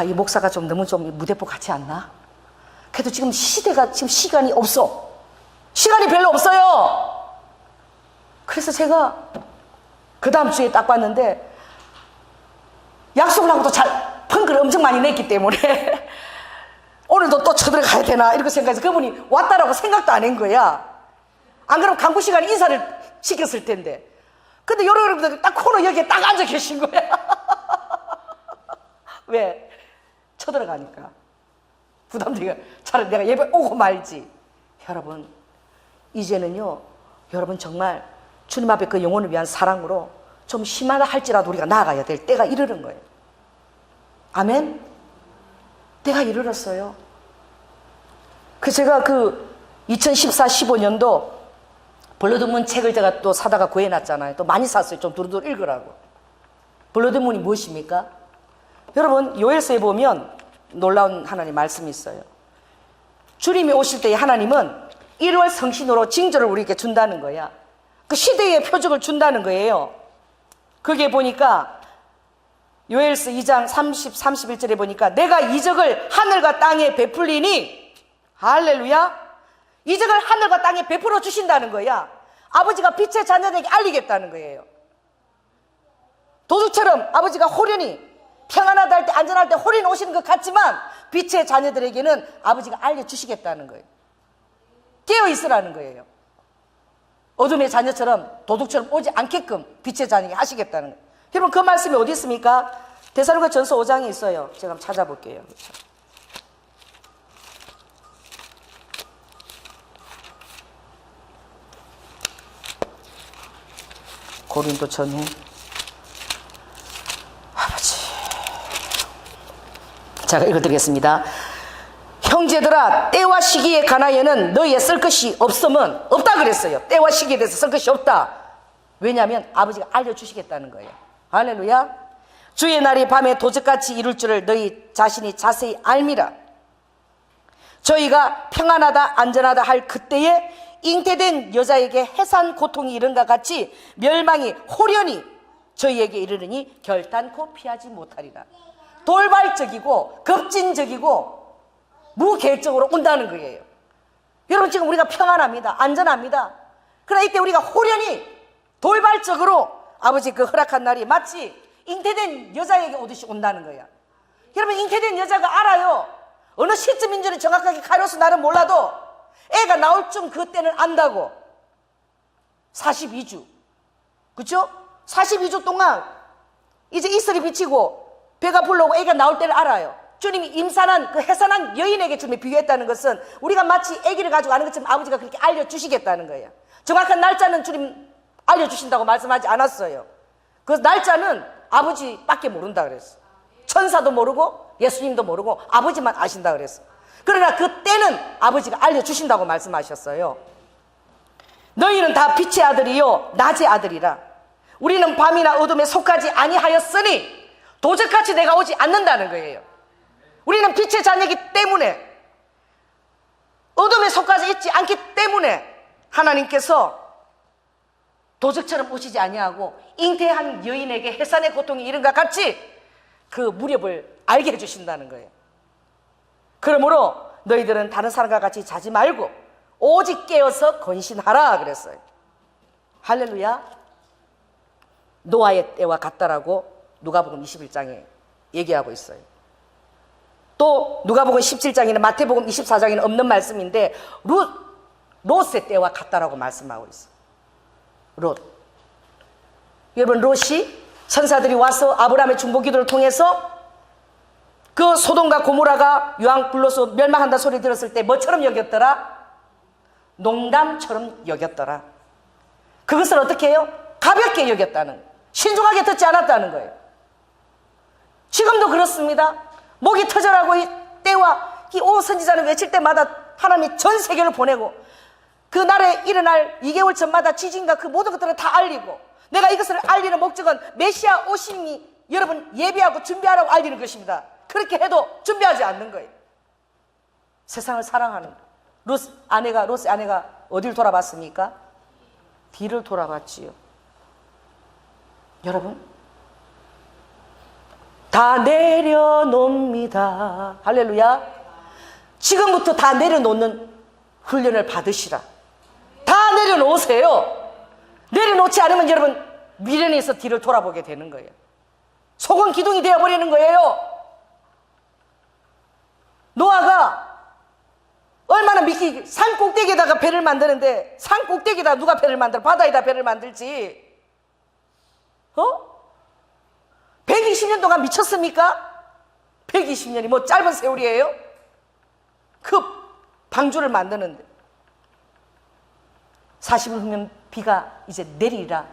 이 목사가 좀 너무 좀 무대포 같지 않나? 그래도 지금 시대가 지금 시간이 없어. 시간이 별로 없어요. 그래서 제가 그 다음 주에 딱 봤는데 약속을 하고도 펑크를 엄청 많이 냈기 때문에 오늘도 또 쳐들어가야 되나 이렇게 생각해서 그분이 왔다라고 생각도 안 한 거야. 안 그러면 강구 시간에 인사를 시켰을 텐데. 근데 여러분들이 딱 코너 여기에 딱 앉아 계신 거야. 왜? 쳐들어가니까. 부담되니까 차라리 내가 예배 오고 말지. 여러분, 이제는요, 여러분 정말 주님 앞에 그 영혼을 위한 사랑으로 좀 심하다 할지라도 우리가 나아가야 될 때가 이르는 거예요. 아멘? 때가 이르렀어요. 제가 2014, 15년도 블러드문 책을 제가 또 사다가 구해놨잖아요. 또 많이 샀어요. 좀 두루두루 읽으라고. 블러드문이 무엇입니까? 여러분, 요엘서에 보면 놀라운 하나님 말씀이 있어요. 주님이 오실 때에 하나님은 1월 성신으로 징조를 우리에게 준다는 거야. 그 시대의 표적을 준다는 거예요. 그게 보니까 요엘서 2장 30, 31절에 보니까 내가 이적을 하늘과 땅에 베풀리니 할렐루야. 이적을 하늘과 땅에 베풀어 주신다는 거야. 아버지가 빛의 자녀들에게 알리겠다는 거예요. 도둑처럼 아버지가 호련히 평안하다 할 때 안전할 때 호련히 오시는 것 같지만 빛의 자녀들에게는 아버지가 알려주시겠다는 거예요. 깨어있으라는 거예요. 어둠의 자녀처럼 도둑처럼 오지 않게끔 빛의 자녀에게 하시겠다는 거예요. 여러분 그 말씀이 어디 있습니까? 데살로니가 전서 5장에 있어요. 제가 한번 찾아볼게요. 고린도 전후 아버지, 제가 읽어드리겠습니다. 형제들아, 때와 시기에 관하여는 너희의 쓸 것이 없음은 없다 그랬어요. 때와 시기에 대해서 쓸 것이 없다. 왜냐하면 아버지가 알려주시겠다는 거예요. 할렐루야. 주의 날이 밤에 도적같이 이룰 줄을 너희 자신이 자세히 알미라. 저희가 평안하다 안전하다 할 그때에 잉태된 여자에게 해산 고통이 이른과 같이 멸망이 호련히 저희에게 이르르니 결단코 피하지 못하리라. 돌발적이고 급진적이고 무계획적으로 온다는 거예요. 여러분, 지금 우리가 평안합니다. 안전합니다. 그러나 이때 우리가 호련히 돌발적으로 아버지 그 허락한 날이 마치 잉태된 여자에게 오듯이 온다는 거야. 여러분, 잉태된 여자가 알아요. 어느 시점인지는 정확하게 카이로스 날은 몰라도 애가 나올 쯤 그때는 안다고. 42주. 그렇죠? 42주 동안 이제 이슬이 비치고 배가 불러오고 애가 나올 때를 알아요. 주님이 임산한 그 해산한 여인에게 주님이 비유했다는 것은 우리가 마치 아기를 가지고 가는 것처럼 아버지가 그렇게 알려주시겠다는 거예요. 정확한 날짜는 주님 알려주신다고 말씀하지 않았어요. 그 날짜는 아버지밖에 모른다 그랬어. 천사도 모르고 예수님도 모르고 아버지만 아신다 그랬어. 그러나 그때는 아버지가 알려주신다고 말씀하셨어요. 너희는 다 빛의 아들이요 낮의 아들이라. 우리는 밤이나 어둠에 속하지 아니하였으니 도적같이 내가 오지 않는다는 거예요. 우리는 빛의 자녀이기 때문에, 어둠에 속하지 있지 않기 때문에 하나님께서 도적처럼 오시지 아니하고 잉태한 여인에게 해산의 고통이 이른과 같이 그 무렵을 알게 해주신다는 거예요. 그러므로 너희들은 다른 사람과 같이 자지 말고 오직 깨어서 건신하라 그랬어요. 할렐루야. 노아의 때와 같다라고 누가복음 21장에 얘기하고 있어요. 또 누가복음 17장이나 마태복음 24장에는 없는 말씀인데 롯의 때와 같다라고 말씀하고 있어요. 롯. 여러분, 롯이 천사들이 와서 아브라함의 중보기도를 통해서 그 소돔과 고모라가 유황 불로서 멸망한다 소리 들었을 때 뭐처럼 여겼더라? 농담처럼 여겼더라. 그것을 어떻게 해요? 가볍게 여겼다는, 신중하게 듣지 않았다는 거예요. 지금도 그렇습니다. 목이 터져라고 이 때와 이 오 선지자는 외칠 때마다 하나님이 전 세계를 보내고 그 날에 일어날 2개월 전마다 지진과 그 모든 것들을 다 알리고, 내가 이것을 알리는 목적은 메시아 오심이 여러분 예비하고 준비하라고 알리는 것입니다. 그렇게 해도 준비하지 않는 거예요. 세상을 사랑하는 롯의 아내가 어딜 돌아봤습니까? 뒤를 돌아봤지요. 여러분, 다 내려놓습니다. 할렐루야. 지금부터 다 내려놓는 훈련을 받으시라. 다 내려놓으세요. 내려놓지 않으면 여러분 미련에서 뒤를 돌아보게 되는 거예요. 속은 기둥이 되어버리는 거예요. 노아가 얼마나 믿기, 산 꼭대기에다가 배를 만드는데, 산 꼭대기에다 누가 배를 만들어? 바다에다 배를 만들지. 120년 동안 미쳤습니까? 120년이 뭐 짧은 세월이에요? 그 방주를 만드는데 40일 후면 비가 이제 내리리라.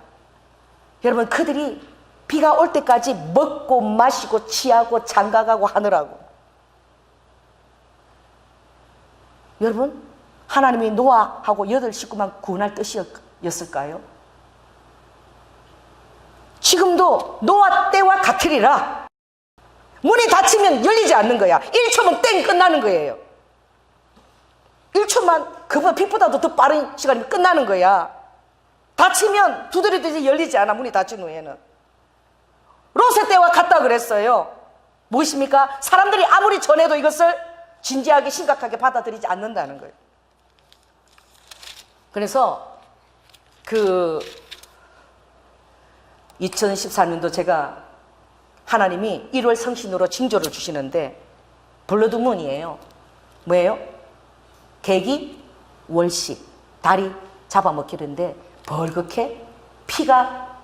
여러분, 그들이 비가 올 때까지 먹고 마시고 취하고 장가가고 하느라고. 여러분, 하나님이 노아하고 8식구만 구원할 뜻이었을까요? 지금도 노아 때와 같으리라. 문이 닫히면 열리지 않는 거야. 1초면 땡 끝나는 거예요. 1초만, 그보다 빛보다도 더 빠른 시간이면 끝나는 거야. 닫히면 두드리듯이 열리지 않아. 문이 닫힌 후에는. 롯의 때와 같다 그랬어요. 무엇입니까? 사람들이 아무리 전해도 이것을 진지하게 심각하게 받아들이지 않는다는 거예요. 그래서 2014년도 제가 하나님이 1월 성신으로 징조를 주시는데 블러드문이에요. 뭐예요? 계기, 월식, 달이 잡아먹히는데 벌겋게 피가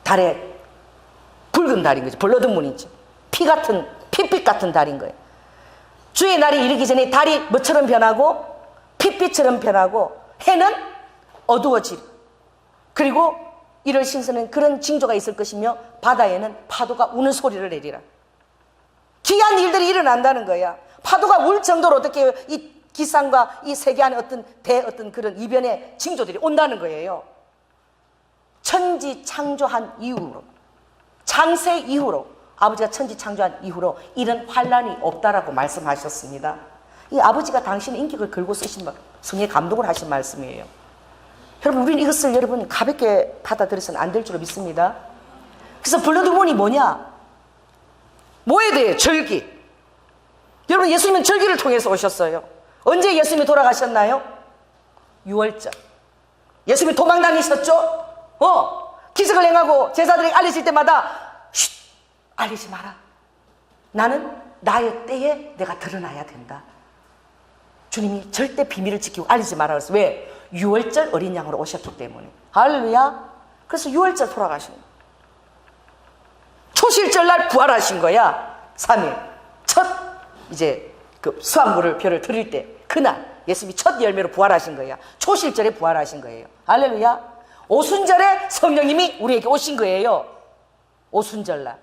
달에 붉은 달인 거죠. 블러드문이죠. 핏빛 같은 달인 거예요. 주의 날이 이르기 전에 달이 뭐처럼 변하고 핏빛처럼 변하고 해는 어두워지고, 그리고 1월 신선은 그런 징조가 있을 것이며 바다에는 파도가 우는 소리를 내리라. 기이한 일들이 일어난다는 거야. 파도가 울 정도로 어떻게 해요? 이 기상과 이 세계 안에 어떤 그런 이변의 징조들이 온다는 거예요. 천지 창조한 이후로 창세 이후로, 아버지가 천지 창조한 이후로 이런 환란이 없다라고 말씀하셨습니다. 이 아버지가 당신의 인격을 걸고 쓰신 성의 감동을 하신 말씀이에요. 여러분, 우리는 이것을 여러분 가볍게 받아들여서는 안 될 줄로 믿습니다. 그래서 블러드문이 뭐냐? 뭐에 대해? 절기. 여러분, 예수님은 절기를 통해서 오셨어요. 언제 예수님이 돌아가셨나요? 6월절. 예수님이 도망 다니셨죠? 기적을 행하고 제자들에게 알려질 때마다 쉿! 알리지 마라. 나는 나의 때에 내가 드러나야 된다. 주님이 절대 비밀을 지키고 알리지 마라 그랬어요. 왜? 6월절 어린 양으로 오셨기 때문에. 할렐루야. 그래서 6월절 돌아가신 거예요. 초실절 날 부활하신 거야. 3일. 첫 이제 그 수확물을 별을 드릴 때 그날 예수님이 첫 열매로 부활하신 거야. 초실절에 부활하신 거예요. 할렐루야. 오순절에 성령님이 우리에게 오신 거예요. 오순절날.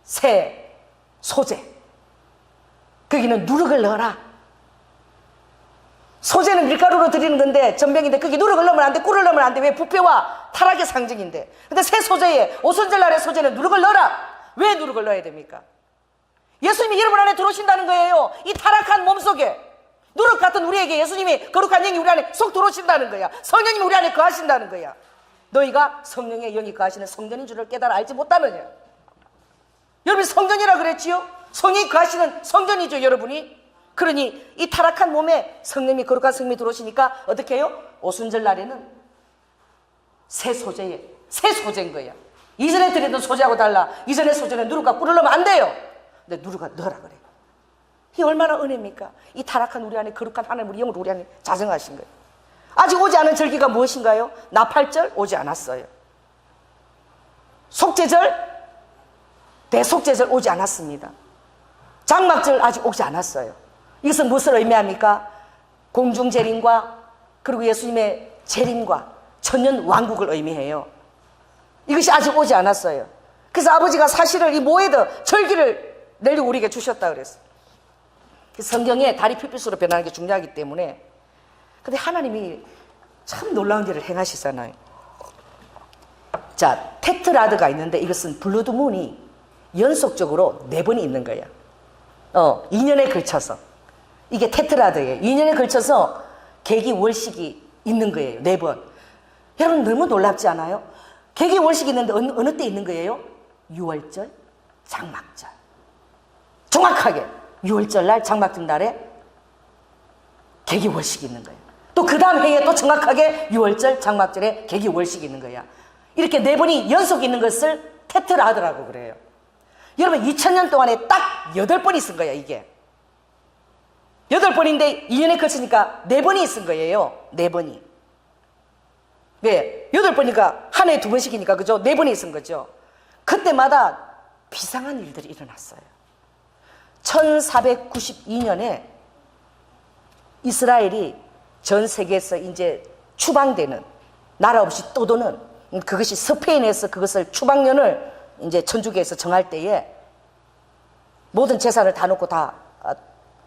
새 소재. 거기는 누룩을 넣어라. 소재는 밀가루로 드리는 건데 전병인데 거기 누룩을 넣으면 안 돼. 꿀을 넣으면 안 돼. 왜? 부패와 타락의 상징인데. 근데 새 소재에 오순절날의 소재는 누룩을 넣어라. 왜 누룩을 넣어야 됩니까? 예수님이 여러분 안에 들어오신다는 거예요. 이 타락한 몸속에 누룩 같은 우리에게 예수님이 거룩한 영이 우리 안에 쏙 들어오신다는 거야. 성령님이 우리 안에 거하신다는 거야. 너희가 성령의 영이 거하시는 성전인 줄을 깨달아 알지 못하느냐. 여러분이 성전이라 그랬지요? 성령이 거하시는 성전이죠, 여러분이. 그러니 이 타락한 몸에 성령이 거룩한 성령이 들어오시니까 어떻게 해요? 오순절 날에는 새 소재인 거야. 이전에 드리던 소재하고 달라. 이전의 소재는 누룩과 꿀을 넣으면 안 돼요. 근데 누룩과 넣으라 그래. 이 얼마나 은혜입니까? 이 타락한 우리 안에 거룩한 하나님 우리 영으로 우리 안에 자정하신 거예요. 아직 오지 않은 절기가 무엇인가요? 나팔절 오지 않았어요. 속죄절, 대속죄절 오지 않았습니다. 장막절 아직 오지 않았어요. 이것은 무엇을 의미합니까? 공중 재림과 그리고 예수님의 재림과 천년 왕국을 의미해요. 이것이 아직 오지 않았어요. 그래서 아버지가 사실을 이 모에드 절기를 내리고 우리에게 주셨다 그랬어요. 성경에 달이 핏빛으로 변하는 게 중요하기 때문에. 근데 하나님이 참 놀라운 일을 행하시잖아요. 자, 테트라드가 있는데 이것은 블러드문이 연속적으로 4번이 있는 거야. 2년에 걸쳐서. 이게 테트라드예요. 2년에 걸쳐서 계기월식이 있는 거예요. 4번. 여러분 너무 놀랍지 않아요? 계기월식이 있는데 어느 때 있는 거예요? 6월절, 장막절. 정확하게 6월절 날 장막절 날에 계기월식이 있는 거예요. 또 그 다음 해에 또 정확하게 6월절 장막절에 계기월식이 있는 거야. 이렇게 4번이 연속 있는 것을 테트라드라고 그래요. 여러분 2000년 동안에 딱 8번이 있은 거야. 이게 8번인데 2년에 걸치니까 4번이 있은 거예요. 4번이. 왜? 8번이니까 한 해에 2번씩이니까 그죠? 4번이 있은 거죠. 그때마다 비상한 일들이 일어났어요. 1492년에 이스라엘이 전 세계에서 이제 추방되는, 나라 없이 떠도는, 그것이 스페인에서 그것을 추방년을 이제 천주교에서 정할 때에 모든 재산을 다 놓고 다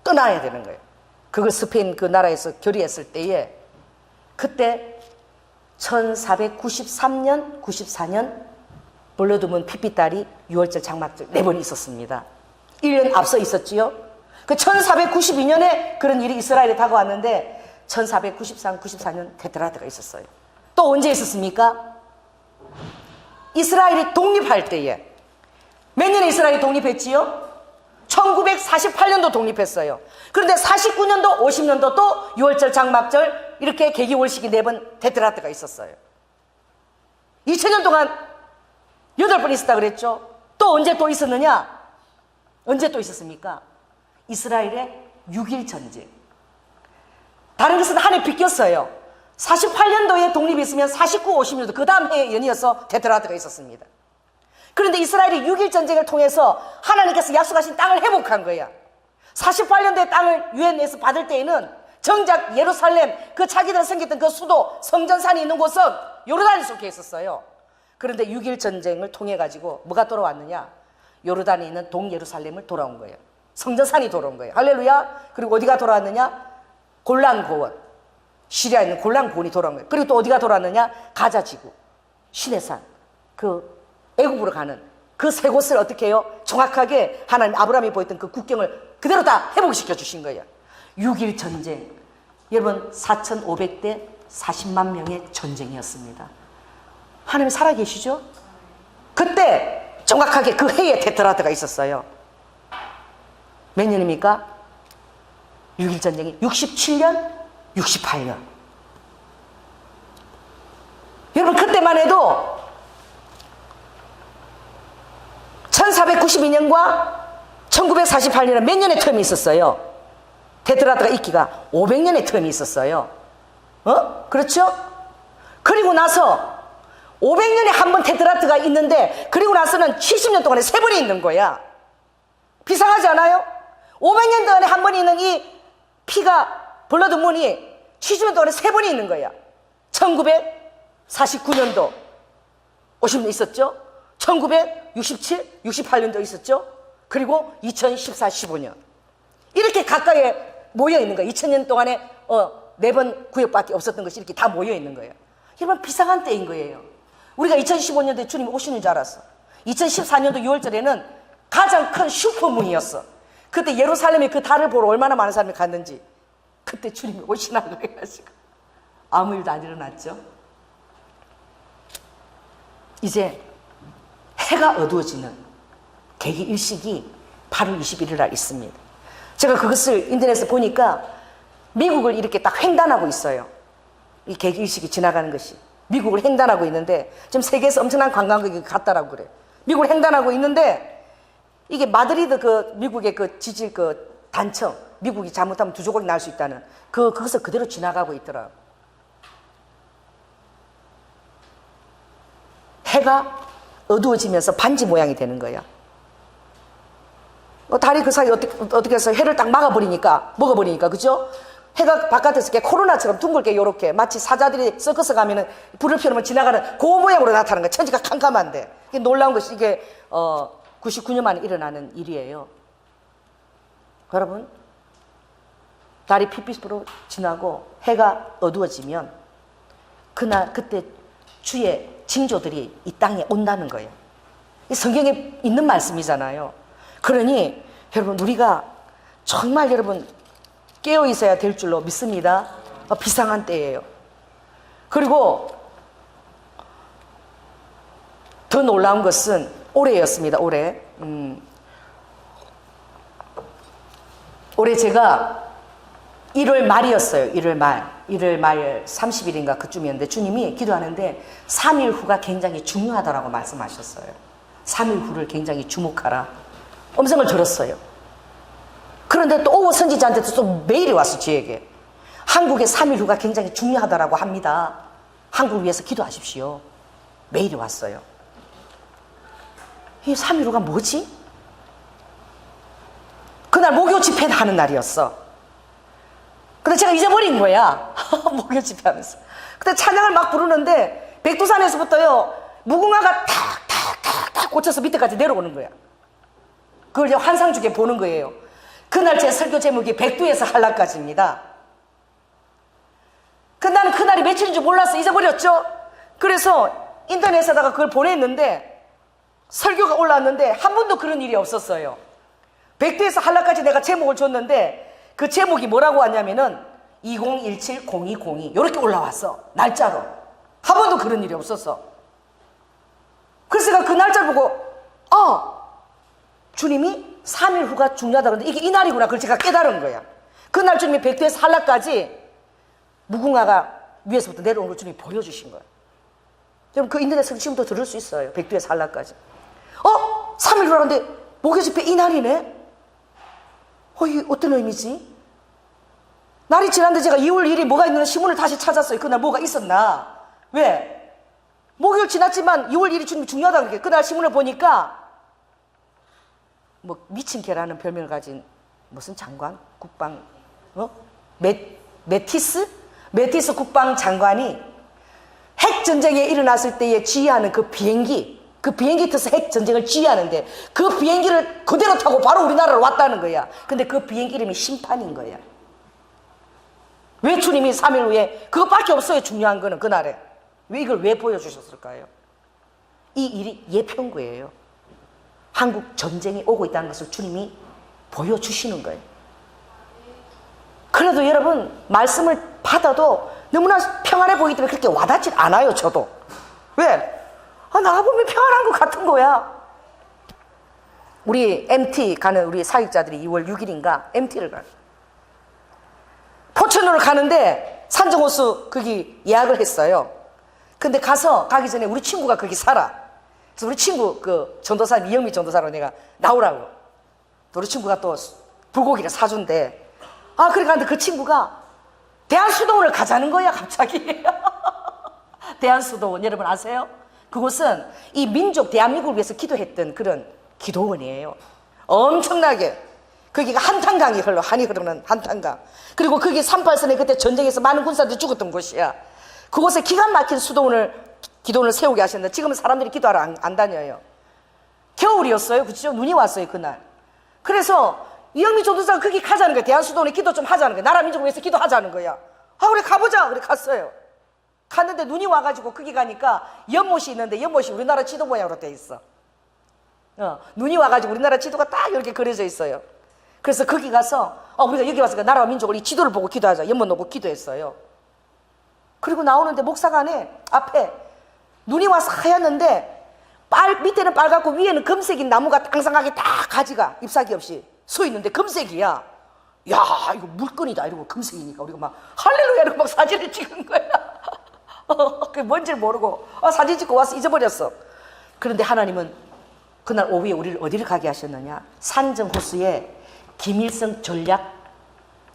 떠나야 되는 거예요. 그걸 스페인 그 나라에서 결의했을 때에 그때 1493년, 94년 블러드문 핏빛달이 6월절 장막절 4번 있었습니다. 1년 앞서 있었지요. 그 1492년에 그런 일이 이스라엘에 다가왔는데 1493, 94년 테트라드가 있었어요. 또 언제 있었습니까? 이스라엘이 독립할 때에. 몇 년에 이스라엘이 독립했지요? 1948년도 독립했어요. 그런데 49년도, 50년도 또 6월절 장막절 이렇게 계기월식이 4번 테트라드가 있었어요. 2000년 동안 8번 있었다 그랬죠. 또 언제 또 있었느냐? 언제 또 있었습니까? 이스라엘의 6.1 전쟁. 다른 것은 한 해 비꼈어요. 48년도에 독립이 있으면 49, 50년도 그 다음 해에 연이어서 테트라드가 있었습니다. 그런데 이스라엘이 6.1 전쟁을 통해서 하나님께서 약속하신 땅을 회복한 거야. 48년도에 땅을 유엔에서 받을 때에는 정작 예루살렘, 그 자기들 섬겼던 그 수도 성전산이 있는 곳은 요르단에 속해 있었어요. 그런데 6.1 전쟁을 통해 가지고 뭐가 돌아왔느냐? 요르단에 있는 동예루살렘을 돌아온 거예요. 성전산이 돌아온 거예요. 할렐루야. 그리고 어디가 돌아왔느냐? 골란 고원, 시리아에 있는 골란 고원이 돌아온 거예요. 그리고 또 어디가 돌아왔느냐? 가자 지구, 시내산, 그 애굽으로 가는 그 세 곳을 어떻게 해요? 정확하게 하나님 아브라함이 보였던 그 국경을 그대로 다 회복시켜 주신 거예요. 6.1 전쟁. 여러분 4,500대 40만 명의 전쟁이었습니다. 하나님 살아계시죠? 그때 정확하게 그 해에 테트라드가 있었어요. 몇 년입니까? 6.1 전쟁이 67년, 68년. 여러분 그때만 해도 1492년과 1948년에 몇 년의 텀이 있었어요? 테트라드가 있기가 500년의 텀이 있었어요. 그렇죠? 그리고 나서 500년에 한 번 테트라드가 있는데 그리고 나서는 70년 동안에 3번이 있는 거야. 비상하지 않아요? 500년 동안에 한 번 있는 이 피가 블러드문이 70년 동안에 3번이 있는 거야. 1949년도 50년 있었죠? 1967, 68년도 있었죠? 그리고 2014, 15년. 이렇게 가까이 모여 있는 거예요. 2000년 동안에 4번 구역밖에 없었던 것이 이렇게 다 모여 있는 거예요. 이런 비상한 때인 거예요. 우리가 2015년도에 주님이 오시는 줄 알았어. 2014년도 6월절에는 가장 큰 슈퍼문이었어. 그때 예루살렘에 그 달을 보러 얼마나 많은 사람이 갔는지. 그때 주님이 오시나 그래가지고 아무 일도 안 일어났죠. 이제 해가 어두워지는 계기 일식이 8월 21일 날 있습니다. 제가 그것을 인터넷에서 보니까 미국을 이렇게 딱 횡단하고 있어요. 이 계기 일식이 지나가는 것이. 미국을 횡단하고 있는데 지금 세계에서 엄청난 관광객이 갔다라고 그래요. 미국을 횡단하고 있는데 이게 마드리드 그 미국의 그 지질 그 단청, 미국이 잘못하면 두 조각이 날 수 있다는 그것을 그대로 지나가고 있더라고요. 해가 어두워지면서 반지 모양이 되는 거야. 달이 그 사이 어떻게 해서 해를 딱 먹어버리니까, 그죠? 해가 바깥에서 이렇게 코로나처럼 둥글게 요렇게 마치 사자들이 서커스 가면은 불을 펴놓으면 지나가는 그 모양으로 나타나는 거야. 천지가 캄캄한데. 이게 놀라운 것이 이게 99년 만에 일어나는 일이에요. 여러분, 달이 핏빛으로 지나고 해가 어두워지면 그때 주의 징조들이 이 땅에 온다는 거예요. 이 성경에 있는 말씀이잖아요. 그러니 여러분 우리가 정말 여러분 깨어 있어야 될 줄로 믿습니다. 비상한 때예요. 그리고 더 놀라운 것은 올해였습니다. 올해 제가 1월 말이었어요. 1월 말 30일인가 그쯤이었는데 주님이 기도하는데 3일 후가 굉장히 중요하다라고 말씀하셨어요. 3일 후를 굉장히 주목하라. 음성을 들었어요. 그런데 또 오후 선지자한테도 또 메일이 왔어. 저에게 한국의 3일 후가 굉장히 중요하다라고 합니다. 한국을 위해서 기도하십시오. 메일이 왔어요. 이 3일 후가 뭐지? 그날 목요 집회 하는 날이었어. 근데 제가 잊어버린 거야. 목요 집회하면서. 근데 찬양을 막 부르는데 백두산에서부터요 무궁화가 탁탁탁탁 꽂혀서 밑에까지 내려오는 거야. 그걸 이제 환상주게 보는 거예요. 그날 제 설교 제목이 백두에서 한라까지입니다. 나는 그날이 며칠인 줄 몰랐어. 잊어버렸죠. 그래서 인터넷에다가 그걸 보냈는데 설교가 올라왔는데 한 번도 그런 일이 없었어요. 백두에서 한라까지 내가 제목을 줬는데 그 제목이 뭐라고 왔냐면은 2017-0202 이렇게 올라왔어. 날짜로. 한 번도 그런 일이 없었어. 그래서 제가 그 날짜를 보고 주님이 3일 후가 중요하다 그러는데 이게 이 날이구나. 그걸 제가 깨달은 거야. 그날 주님이 백두에서 한라까지 무궁화가 위에서부터 내려오는 걸 주님이 보여주신 거야. 여러분 그 인터넷에서 지금도 들을 수 있어요. 백두에서 한라까지. 3일 후라는데 목요 집회 이 날이네? 이게 어떤 의미지? 날이 지났는데 제가 2월 1일이 뭐가 있는지 신문을 다시 찾았어요. 그날 뭐가 있었나? 왜? 목요일 지났지만 2월 1일이 주님이 중요하다는 게 그날 신문을 보니까 미친 개라는 별명을 가진 무슨 장관? 국방 메티스 국방 장관이 핵전쟁에 일어났을 때에 지휘하는 그 비행기 타서 핵전쟁을 지휘하는데 그 비행기를 그대로 타고 바로 우리나라로 왔다는 거야. 근데 그 비행기 이름이 심판인 거야. 왜 주님이 3일 후에 그것밖에 없어요. 중요한 거는 그날에 왜 이걸 왜 보여주셨을까요? 이 일이 예표인 거예요. 한국 전쟁이 오고 있다는 것을 주님이 보여주시는 거예요. 그래도 여러분, 말씀을 받아도 너무나 평안해 보이기 때문에 그렇게 와닿질 않아요, 저도. 왜? 나가보면 평안한 것 같은 거야. 우리 MT 가는 우리 사역자들이 2월 6일인가 MT를 가요. 포천으로 가는데 산정호수 거기 예약을 했어요. 근데 가기 전에 우리 친구가 거기 살아. 그래서 우리 친구 그 전도사님, 이영미 전도사로 내가 나오라고. 우리 친구가 또 불고기를 사준대. 그래 갔는데 그 친구가 대한수도원을 가자는 거야, 갑자기. 대한수도원 여러분 아세요? 그곳은 이 민족 대한민국을 위해서 기도했던 그런 기도원이에요. 엄청나게 거기가 한탄강이 흘러, 한이 흐르는 한탄강. 그리고 거기 38선에 그때 전쟁에서 많은 군사들이 죽었던 곳이야. 그곳에 기가 막힌 기도원을 세우게 하셨는데 지금은 사람들이 기도하러 안 다녀요. 겨울이었어요, 그렇죠? 눈이 왔어요 그날. 그래서 이영미 전도사가 거기 가자는 거야. 대한수도원에 기도 좀 하자는 거야. 나라 민족을 위해서 기도하자는 거야. 그래 가보자. 그래 갔어요. 갔는데 눈이 와가지고 거기 가니까 연못이 있는데 연못이 우리나라 지도 모양으로 돼 있어. 눈이 와가지고 우리나라 지도가 딱 이렇게 그려져 있어요. 그래서 거기 가서 우리가 여기 왔으니까 나라와 민족을 이 지도를 보고 기도하자. 연못 놓고 기도했어요. 그리고 나오는데 목사관에 앞에 눈이 와서 하얗는데 밑에는 빨갛고 위에는 금색인 나무가 땅상하게 딱 가지가 잎사귀 없이 서 있는데 금색이야. 야, 이거 물건이다 이러고 금색이니까 우리가 막 할렐루야 이러고 막 사진을 찍은 거야. 그게 뭔지를 모르고 사진 찍고 와서 잊어버렸어. 그런데 하나님은 그날 오후에 우리를 어디를 가게 하셨느냐, 산정호수에 김일성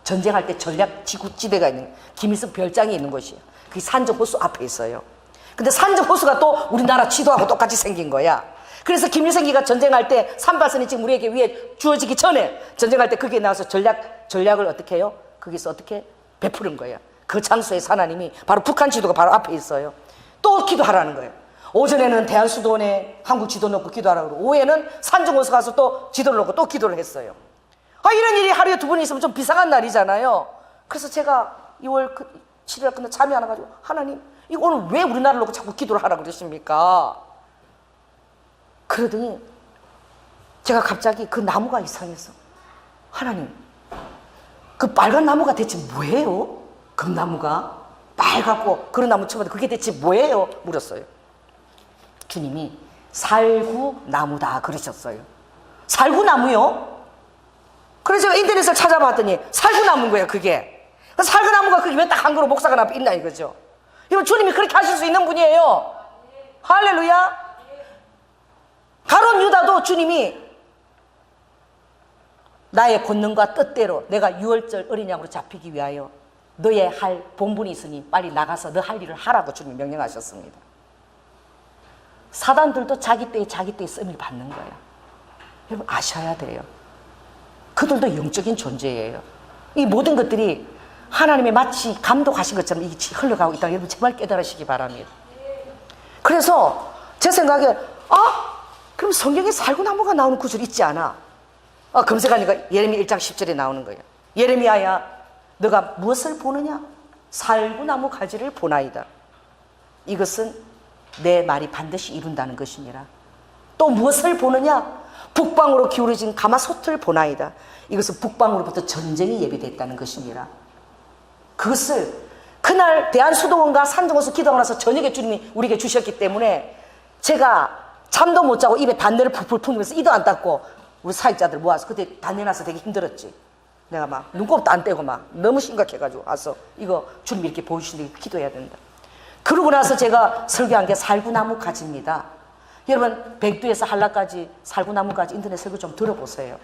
전쟁할 때 전략 지구지대가 있는 김일성 별장이 있는 곳이에요. 그게 산정호수 앞에 있어요. 근데 산정호수가 또 우리나라 지도하고 똑같이 생긴 거야. 그래서 김일성이가 전쟁할 때 산발선이 지금 우리에게 위에 주어지기 전에 전쟁할 때 거기에 나와서 전략을 어떻게 해요? 거기서 어떻게 베푸는 거야. 그 장소에서 하나님이 바로 북한 지도가 바로 앞에 있어요. 또 기도하라는 거예요. 오전에는 대한수도원에 한국 지도 놓고 기도하라고 그러고 오후에는 산정호수 가서 또 지도를 놓고 또 기도를 했어요. 이런 일이 하루에 2번 있으면 좀 비상한 날이잖아요. 그래서 제가 2월 7일 끝나 잠이 안 와가지고 하나님 이거 오늘 왜 우리나라를 놓고 자꾸 기도를 하라고 그러십니까? 그러더니 제가 갑자기 그 나무가 이상해서 하나님 그 빨간 나무가 대체 뭐예요? 금나무가 빨갛고 그런 나무 쳐봐도 그게 대체 뭐예요? 물었어요. 주님이 살구나무다 그러셨어요. 살구나무요? 그래서 제가 인터넷을 찾아봤더니 살구나무인 거예요 그게. 살구나무가 그게 왜 딱 한 그루 목사관 앞에 있나 이거죠. 이거 주님이 그렇게 하실 수 있는 분이에요. 할렐루야. 가룟 유다도 주님이 나의 권능과 뜻대로 내가 유월절 어린 양으로 잡히기 위하여 너의 할 본분이 있으니 빨리 나가서 너 할 일을 하라고 주님이 명령하셨습니다. 사단들도 자기 때에 씀을 받는 거예요. 여러분 아셔야 돼요. 그들도 영적인 존재예요. 이 모든 것들이 하나님의 마치 감독하신 것처럼 이게 흘러가고 있다는 여러분 제발 깨달으시기 바랍니다. 그래서 제 생각에 그럼 성경에 살구나무가 나오는 구절이 있지 않아? 검색하니까 예레미야 1장 10절에 나오는 거예요. 예레미야야 너가 무엇을 보느냐? 살구나무 가지를 보나이다. 이것은 내 말이 반드시 이룬다는 것이니라. 또 무엇을 보느냐? 북방으로 기울어진 가마솥을 보나이다. 이것은 북방으로부터 전쟁이 예비됐다는 것이니라. 그것을 그날 대한수도원과 산정호수 기도하고 나서 저녁에 주님이 우리에게 주셨기 때문에 제가 잠도 못 자고 입에 단내를 풀풀 풍기면서 이도 안 닦고 우리 사역자들 모아서 그때 단내 나서 되게 힘들었지. 내가 막 눈곱도 안 떼고 막 너무 심각해가지고 와서 이거 주님 이렇게 보여주시는데 기도해야 된다. 그러고 나서 제가 설교한 게 살구나무 가지입니다. 여러분 백두에서 한라까지 살구나무 가지 인터넷 설교 좀 들어보세요.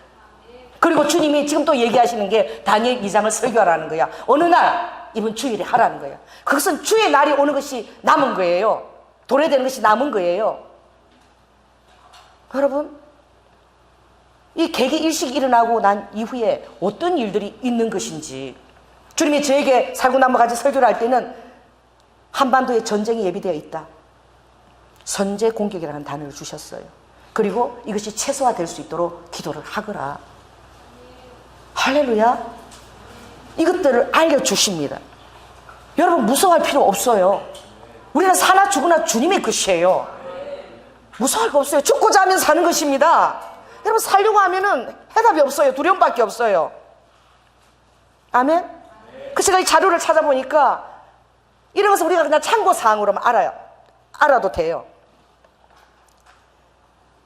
그리고 주님이 지금 또 얘기하시는 게 다니엘 2장을 설교하라는 거야. 어느 날 이번 주일에 하라는 거야. 그것은 주의 날이 오는 것이 남은 거예요. 도래되는 것이 남은 거예요. 여러분 이 개개 일식이 일어나고 난 이후에 어떤 일들이 있는 것인지 주님이 저에게 살구나무 가지 설교를 할 때는 한반도에 전쟁이 예비되어 있다. 선제 공격이라는 단어를 주셨어요. 그리고 이것이 최소화될 수 있도록 기도를 하거라. 할렐루야. 이것들을 알려주십니다. 여러분 무서워할 필요 없어요. 우리는 사나 죽으나 주님의 것이에요. 무서울 거 없어요. 죽고자 하면 사는 것입니다. 여러분, 살려고 하면은 해답이 없어요. 두려움밖에 없어요. 아멘? 그 제가 이 자료를 찾아보니까 이런 것을 우리가 그냥 참고사항으로만 알아도 돼요.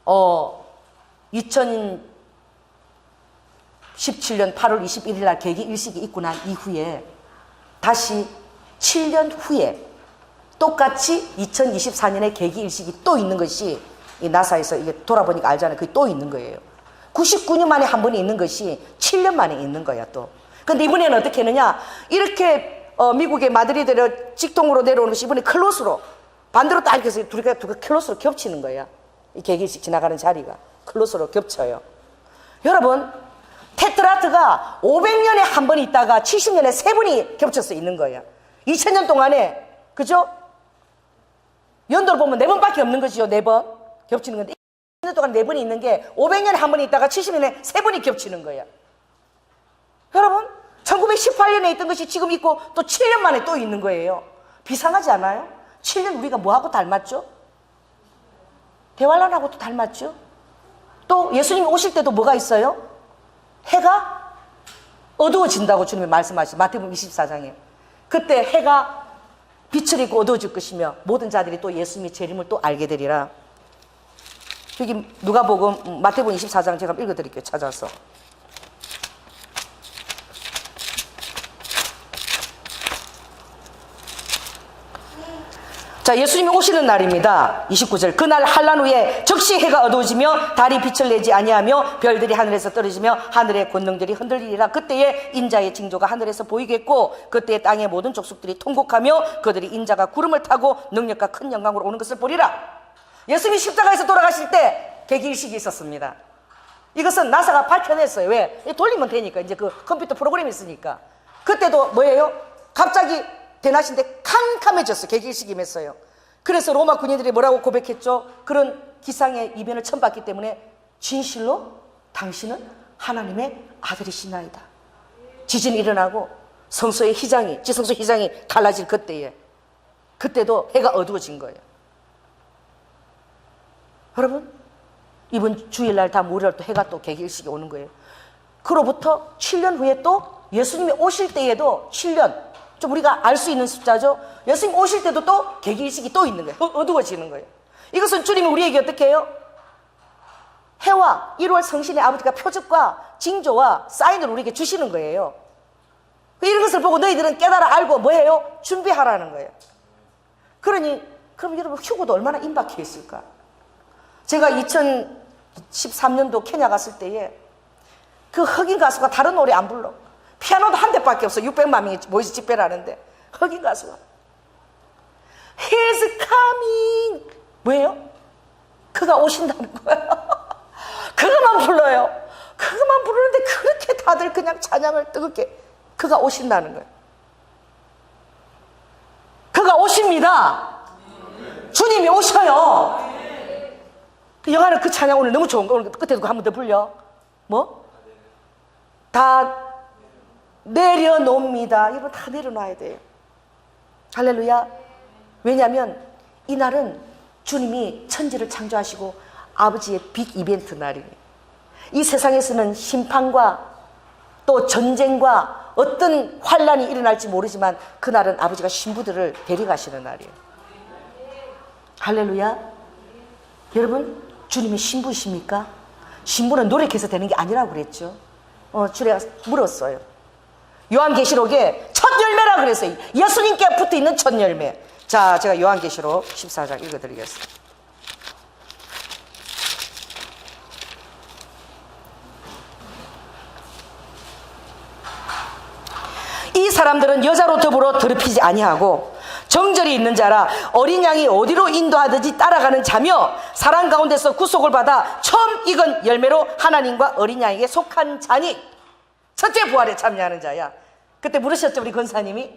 2017년 8월 21일 날 계기 일식이 있고 난 이후에 다시 7년 후에 똑같이 2024년에 계기 일식이 또 있는 것이, 이 나사에서 이게 돌아보니까 알잖아요. 그게 또 있는 거예요. 99년 만에 한 번이 있는 것이 7년 만에 있는 거야 또. 근데 이번에는 어떻게 했느냐, 이렇게 미국의 마드리드로 직통으로 내려오는 것이 이번에 클로스로 반대로 딱 이렇게 해서 두가 클로스로 겹치는 거야. 이 계기일식 지나가는 자리가 클로스로 겹쳐요. 여러분, 테트라트가 500년에 한 번 있다가 70년에 3번이 겹쳐서 있는 거예요. 2000년 동안에, 그죠? 연도를 보면 4번밖에 없는 것이죠. 4번 겹치는 건데 20년 동안 4번이 있는 게 500년에 한 번이 있다가 70년에 3번이 겹치는 거예요. 여러분, 1918년에 있던 것이 지금 있고 또 7년 만에 또 있는 거예요. 비상하지 않아요? 7년 우리가 뭐하고 닮았죠? 대환란하고도 닮았죠? 또 예수님이 오실 때도 뭐가 있어요? 해가 어두워진다고 주님이 말씀하시죠. 마태복음 24장에. 그때 해가 빛을 입고 어두워질 것이며 모든 자들이 또 예수님의 재림을 또 알게 되리라. 여기 누가복음 마태복음 24장 제가 읽어드릴게요. 찾아서. 자, 예수님이 오시는 날입니다. 29절. 그날 한란 후에 즉시 해가 어두워지며 달이 빛을 내지 아니하며 별들이 하늘에서 떨어지며 하늘의 권능들이 흔들리리라. 그때에 인자의 징조가 하늘에서 보이겠고 그때에 땅의 모든 족속들이 통곡하며 그들이 인자가 구름을 타고 능력과 큰 영광으로 오는 것을 보리라. 예수님이 십자가에서 돌아가실 때 계기일식이 있었습니다. 이것은 나사가 밝혀냈어요. 왜? 돌리면 되니까. 이제 그 컴퓨터 프로그램이 있으니까. 그때도 뭐예요? 갑자기 대낮인데 캄캄해졌어요. 계기일식이 임했어요. 그래서 로마 군인들이 뭐라고 고백했죠? 그런 기상의 이변을 처음 봤기 때문에 진실로 당신은 하나님의 아들이시나이다. 지진이 일어나고 성소의 휘장이, 지성소 휘장이 갈라질 그때도 해가 어두워진 거예요. 여러분, 이번 주일날 다 모레날 또 해가 또 계기일식이 오는 거예요. 그로부터 7년 후에 또 예수님이 오실 때에도 7년, 좀 우리가 알 수 있는 숫자죠. 예수님 오실 때도 또 계기일식이 또 있는 거예요. 어두워지는 거예요. 이것은 주님이 우리에게 어떻게 해요? 해와 1월 성신의 아버지가 표적과 징조와 사인을 우리에게 주시는 거예요. 이런 것을 보고 너희들은 깨달아 알고 뭐예요? 준비하라는 거예요. 그러니 그럼 여러분 휴고도 얼마나 임박해 있을까? 제가 2013년도 케냐 갔을 때에 그 흑인 가수가 다른 노래 안 불러. 피아노도 한 대밖에 없어. 600만 명이 모여서 집회를 하는데 흑인 가수가 He's coming. 뭐예요? 그가 오신다는 거예요. 그것만 불러요. 그것만 부르는데 그렇게 다들 그냥 찬양을 뜨겁게, 그가 오신다는 거예요. 그가 오십니다. 주님이 오셔요. 영화는 그 찬양 오늘 너무 좋은 거. 오늘 끝에도 한 번 더 불려. 뭐? 다 내려놓습니다. 여러분, 다 내려놔야 돼요. 할렐루야. 왜냐하면 이날은 주님이 천지를 창조하시고 아버지의 빅 이벤트 날이에요. 이 세상에서는 심판과 또 전쟁과 어떤 환란이 일어날지 모르지만 그날은 아버지가 신부들을 데려가시는 날이에요. 할렐루야. 여러분, 주님이 신부이십니까? 신부는 노력해서 되는 게 아니라고 그랬죠. 주례가 물었어요. 요한계시록에 첫 열매라 그랬어요. 예수님께 붙어 있는 첫 열매. 자, 제가 요한계시록 14장 읽어드리겠습니다. 이 사람들은 여자로 더불어 더럽히지 아니하고 정절이 있는 자라 어린 양이 어디로 인도하든지 따라가는 자며 사랑 가운데서 구속을 받아 처음 익은 열매로 하나님과 어린 양에게 속한 자니 첫째 부활에 참여하는 자야. 그때 물으셨죠, 우리 권사님이.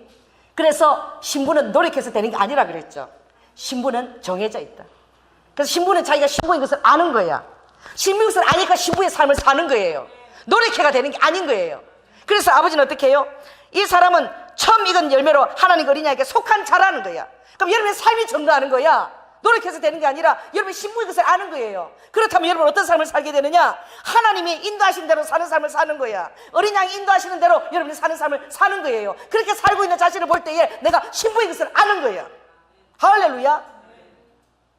그래서 신부는 노력해서 되는 게 아니라 그랬죠. 신부는 정해져 있다. 그래서 신부는 자기가 신부인 것을 아는 거야. 신부인 것을 아니까 신부의 삶을 사는 거예요. 노력해가 되는 게 아닌 거예요. 그래서 아버지는 어떻게 해요? 이 사람은 처음 익은 열매로 하나님 어린 양에게 속한 자라는 거야. 그럼 여러분의 삶이 증거하는 거야. 노력해서 되는 게 아니라 여러분 신부의 것을 아는 거예요. 그렇다면 여러분 어떤 삶을 살게 되느냐? 하나님이 인도하신 대로 사는 삶을 사는 거야. 어린 양이 인도하시는 대로 여러분이 사는 삶을 사는 거예요. 그렇게 살고 있는 자신을 볼 때에 내가 신부의 것을 아는 거야. 할렐루야.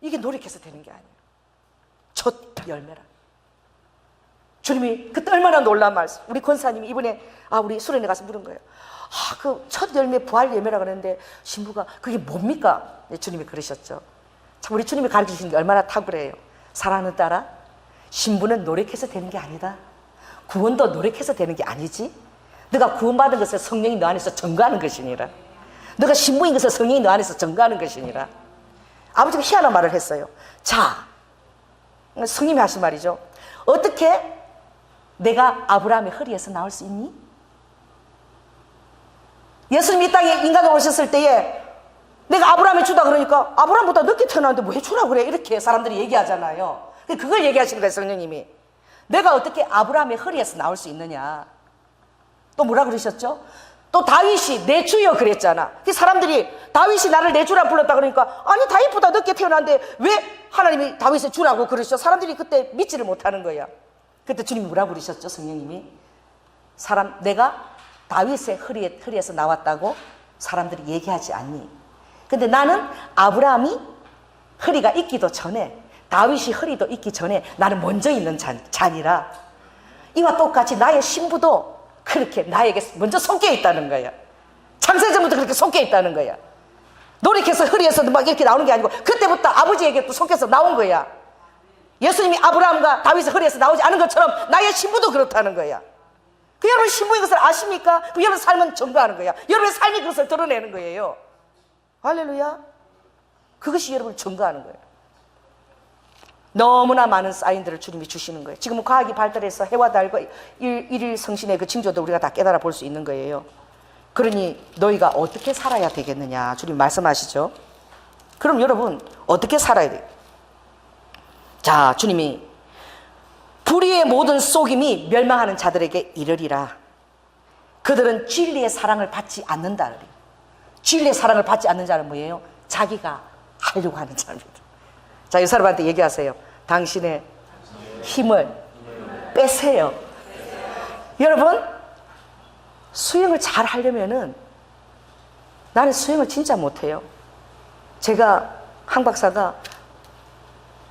이게 노력해서 되는 게 아니에요. 첫 열매라. 주님이 그때 얼마나 놀라운 말씀. 우리 권사님이 이번에 우리 수련회 가서 물은 거예요. 그 첫 열매 부활 열매라 그러는데 신부가 그게 뭡니까? 네, 주님이 그러셨죠. 참 우리 주님이 가르치시는 게 얼마나 탁월해요. 사랑하는 딸아, 신부는 노력해서 되는 게 아니다. 구원도 노력해서 되는 게 아니지. 너가 구원받은 것을 성령이 너 안에서 증거하는 것이니라. 너가 신부인 것을 성령이 너 안에서 증거하는 것이니라. 아버지가 희한한 말을 했어요. 자, 성님이 하신 말이죠. 어떻게 내가 아브라함의 허리에서 나올 수 있니? 예수님이 이 땅에 인간으로 오셨을 때에 내가 아브라함이 주다 그러니까 아브라함보다 늦게 태어났는데 왜 주라 그래? 이렇게 사람들이 얘기하잖아요. 그걸 얘기하시는 거예요, 성령님이. 내가 어떻게 아브라함의 허리에서 나올 수 있느냐? 또 뭐라 그러셨죠? 또 다윗이 내 주여 그랬잖아. 사람들이 다윗이 나를 내 주라 불렀다 그러니까 아니 다윗보다 늦게 태어났는데 왜 하나님이 다윗을 주라고 그러셨죠? 사람들이 그때 믿지를 못하는 거야. 그때 주님이 뭐라 그러셨죠? 성령님이 내가 다윗의 허리에서 나왔다고 사람들이 얘기하지 않니? 근데 나는 아브라함이 허리가 있기도 전에 다윗이 허리도 있기 전에 나는 먼저 있는 자니라. 이와 똑같이 나의 신부도 그렇게 나에게 먼저 속해 있다는 거야. 창세전부터 그렇게 속해 있다는 거야. 노력해서 허리에서 막 이렇게 나오는 게 아니고 그때부터 아버지에게 또 속해서 나온 거야. 예수님이 아브라함과 다윗의 허리에서 나오지 않은 것처럼 나의 신부도 그렇다는 거야. 그 여러분 신부인 것을 아십니까? 그 여러분 삶은 증거하는 거야. 여러분의 삶이 그것을 드러내는 거예요. 할렐루야. 그것이 여러분을 증거하는 거예요. 너무나 많은 사인들을 주님이 주시는 거예요. 지금은 과학이 발달해서 해와 달과 일일 성신의 그 징조도 우리가 다 깨달아 볼 수 있는 거예요. 그러니 너희가 어떻게 살아야 되겠느냐 주님 말씀하시죠. 그럼 여러분 어떻게 살아야 돼요? 자, 주님이 불의의 모든 속임이 멸망하는 자들에게 이르리라. 그들은 진리의 사랑을 받지 않는다. 진리의 사랑을 받지 않는 자는 뭐예요? 자기가 하려고 하는 자입니다. 자, 이 사람한테 얘기하세요. 당신의 힘을 빼세요. 여러분, 수영을 잘 하려면은 나는 수영을 진짜 못해요. 제가 한 박사가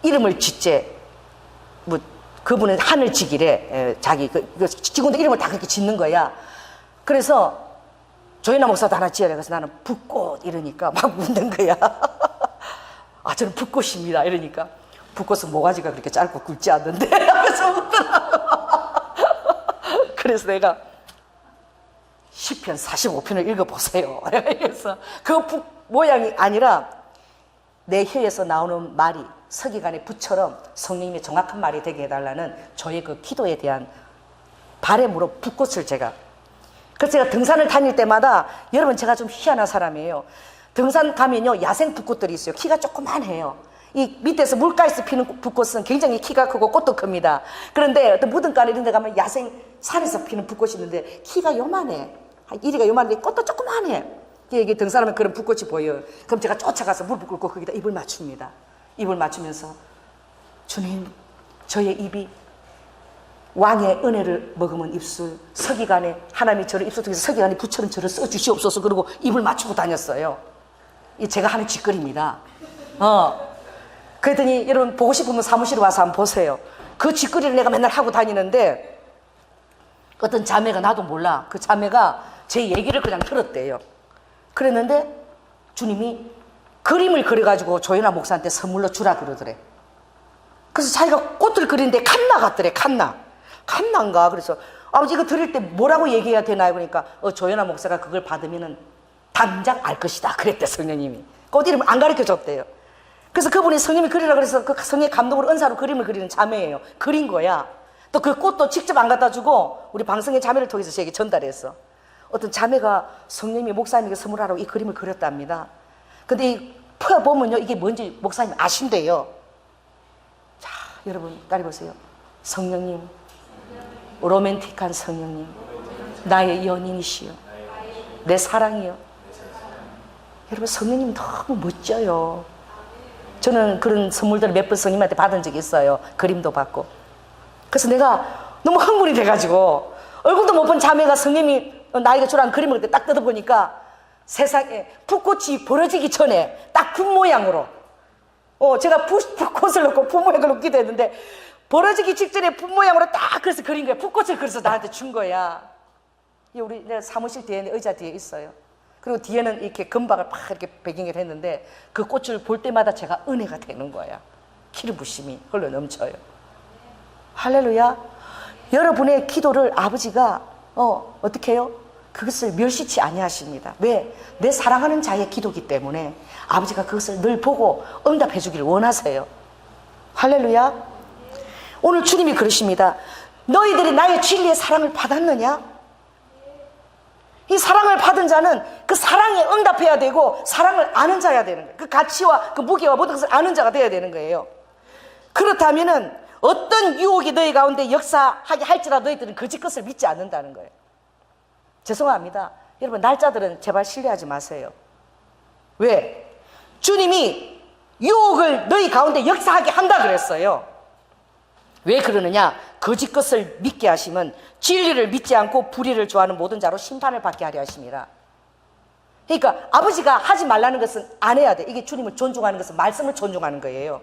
이름을 짓재, 그분은 하늘 지기래. 자기 직원들 이름을 다 그렇게 짓는 거야. 그래서 조연아 목사도 하나 지어라. 그래서 나는 붓꽃 이러니까 막 웃는 거야. 저는 붓꽃입니다. 이러니까 붓꽃은 모가지가 그렇게 짧고 굵지 않는데 하면서 웃더라고. 그래서 내가 시편 45편을 읽어보세요. 그래서 그 붓 모양이 아니라 내 혀에서 나오는 말이 서기관의 붓처럼 성령님의 정확한 말이 되게 해달라는 저의 그 기도에 대한 바람으로 붓꽃을 그래서 제가 등산을 다닐 때마다 여러분 제가 좀 희한한 사람이에요. 등산 가면요 야생 붓꽃들이 있어요. 키가 조그만해요. 이 밑에서 물가에서 피는 붓꽃은 굉장히 키가 크고 꽃도 큽니다. 그런데 어떤 무등가나 이런 데 가면 야생 산에서 피는 붓꽃이 있는데 키가 요만해. 이리가 요만한데 꽃도 조그만해. 이게 등산하면 그런 붓꽃이 보여요. 그럼 제가 쫓아가서 무릎 꿇고 거기다 입을 맞춥니다. 입을 맞추면서 주님, 저의 입이 왕의 은혜를 머금은 입술, 서기관에 하나님이 저를 입술 통해서 서기관의 부처럼 저를 써주시옵소서. 그러고 입을 맞추고 다녔어요. 이 제가 하는 짓거리입니다. 그랬더니 여러분 보고 싶으면 사무실에 와서 한번 보세요. 그 짓거리를 내가 맨날 하고 다니는데 어떤 자매가, 나도 몰라, 그 자매가 제 얘기를 그냥 들었대요. 그랬는데 주님이 그림을 그려가지고 조연아 목사한테 선물로 주라 그러더래. 그래서 자기가 꽃을 그리는데 칸나 같더래. 칸나인가. 그래서 아버지 이거 드릴 때 뭐라고 얘기해야 되나요? 그러니까 조연아 목사가 그걸 받으면은 당장 알 것이다 그랬대. 성령님이 꽃 이름을 안 가르쳐 줬대요. 그래서 그분이 성령님이 그리라 그래서 그 성령의 감동으로 은사로 그림을 그리는 자매예요. 그린 거야. 또 그 꽃도 직접 안 갖다 주고 우리 방송의 자매를 통해서 저에게 전달했어. 어떤 자매가 성령님이 목사님에게 선물하라고 이 그림을 그렸답니다. 근데 이 펴보면요 이게 뭔지 목사님 아신대요. 자, 여러분 따라해보세요. 성령님, 로맨틱한 성령님, 나의 연인이시여, 내 사랑이여. 여러분 성령님 너무 멋져요. 저는 그런 선물들을 몇 번 성님한테 받은 적이 있어요. 그림도 받고. 그래서 내가 너무 흥분이 돼가지고 얼굴도 못 본 자매가 성님이 나에게 주라는 그림을 그때 딱 뜯어보니까 세상에 붓꽃이 벌어지기 전에 딱 붓 모양으로 제가 붓꽃을 넣고 붓 모양을 넣기도 했는데 벌어지기 직전에 붓 모양으로 딱 그래서 그린 거야. 붓꽃을 그래서 나한테 준 거야. 우리 내가 사무실 뒤에 의자 뒤에 있어요. 그리고 뒤에는 이렇게 금박을 팍 이렇게 배경을 했는데 그 꽃을 볼 때마다 제가 은혜가 되는 거야. 기름 부심이 흘러 넘쳐요. 할렐루야. 여러분의 기도를 아버지가 어떻게 해요? 그것을 멸시치 아니하십니다. 왜? 내 사랑하는 자의 기도기 때문에 아버지가 그것을 늘 보고 응답해 주기를 원하세요. 할렐루야. 오늘 주님이 그러십니다. 너희들이 나의 진리의 사랑을 받았느냐? 이 사랑을 받은 자는 그 사랑에 응답해야 되고 사랑을 아는 자야 되는 거예요. 그 가치와 그 무게와 모든 것을 아는 자가 되어야 되는 거예요. 그렇다면은 어떤 유혹이 너희 가운데 역사하게 할지라도 너희들은 거짓 것을 믿지 않는다는 거예요. 죄송합니다. 여러분 날짜들은 제발 신뢰하지 마세요. 왜? 주님이 유혹을 너희 가운데 역사하게 한다 그랬어요. 왜 그러느냐? 거짓 것을 믿게 하시면 진리를 믿지 않고 불의를 좋아하는 모든 자로 심판을 받게 하려 하십니다. 그러니까 아버지가 하지 말라는 것은 안 해야 돼. 이게 주님을 존중하는 것은 말씀을 존중하는 거예요.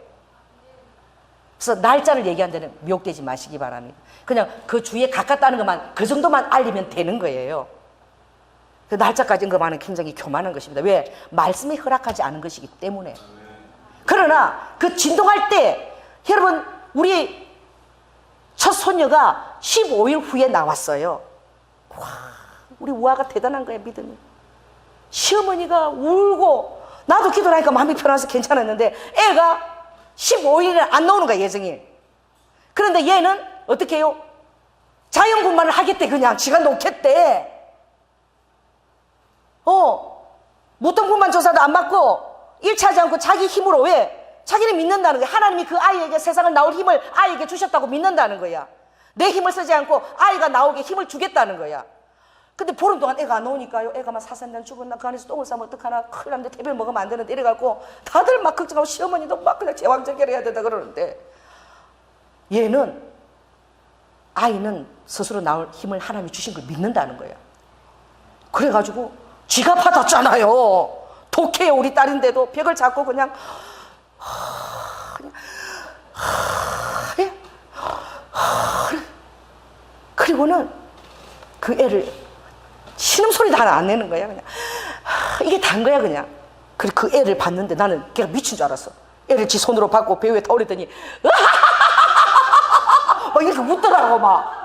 그래서 날짜를 얘기한 데는 미혹되지 마시기 바랍니다. 그냥 그 주위에 가깝다는 것만 그 정도만 알리면 되는 거예요. 그 날짜까지 그만은 굉장히 교만한 것입니다. 왜? 말씀이 허락하지 않은 것이기 때문에. 그러나 그 진동할 때 여러분 우리 첫 손녀가 15일 후에 나왔어요. 와, 우리 우아가 대단한 거야, 믿음이. 시어머니가 울고 나도 기도를 하니까 마음이 편해서 괜찮았는데 애가 15일에 안 나오는 거야, 예정일. 그런데 얘는 어떻게 해요? 자연분만을 하겠대. 그냥 지가 놓겠대. 무통분만 조사도 안 받고 1차 하지 않고 자기 힘으로. 왜? 자기는 믿는다는 거야. 하나님이 그 아이에게 세상을 나올 힘을 아이에게 주셨다고 믿는다는 거야. 내 힘을 쓰지 않고 아이가 나오게 힘을 주겠다는 거야. 근데 보름 동안 애가 안 나오니까요. 애가 막 사산난 죽었나 그 안에서 똥을 싸면 어떡하나 큰일 났는데 태별 먹으면 안 되는데 이래갖고 다들 막 걱정하고 시어머니도 막 그냥 제왕절개를 해야 된다 그러는데 아이는 스스로 나올 힘을 하나님이 주신 걸 믿는다는 거야. 그래가지고 쥐가 받았잖아요. 독해요. 우리 딸인데도 벽을 잡고 그냥 그리고는 그 애를 신음소리도 하나 안 내는 거야. 그냥 이게 단 거야 그냥. 그리고 그 애를 봤는데 나는 걔가 미친 줄 알았어. 애를 지 손으로 받고 배 위에 타오르더니 막 이렇게 웃더라고. 막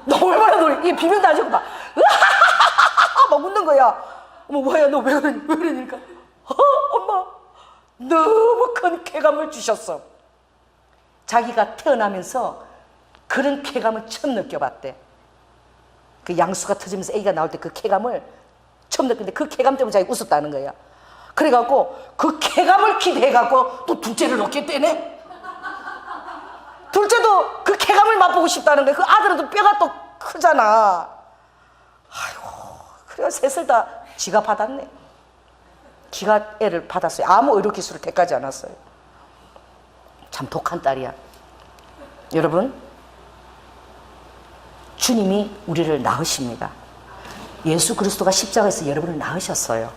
너 얼마나 놀래. 이게 비명도 안 치고 막 웃는 거야. 어머 뭐야 너 왜 그러니까 엄마 너무 큰 쾌감을 주셨어. 자기가 태어나면서 그런 쾌감을 처음 느껴봤대. 그 양수가 터지면서 애기가 나올 때 그 쾌감을 처음 느꼈는데 그 쾌감 때문에 자기가 웃었다는 거야. 그래갖고 그 쾌감을 기대해갖고 또 둘째를 낳겠대네. 둘째도 그 쾌감을 맛보고 싶다는 거야. 그 아들은 뼈가 또 크잖아. 아이고 그래가 셋을 다 지가 받았네. 지가 애를 받았어요. 아무 의료 기술을 택하지 않았어요. 참 독한 딸이야. 여러분 주님이 우리를 낳으십니다. 예수 그리스도가 십자가에서 여러분을 낳으셨어요.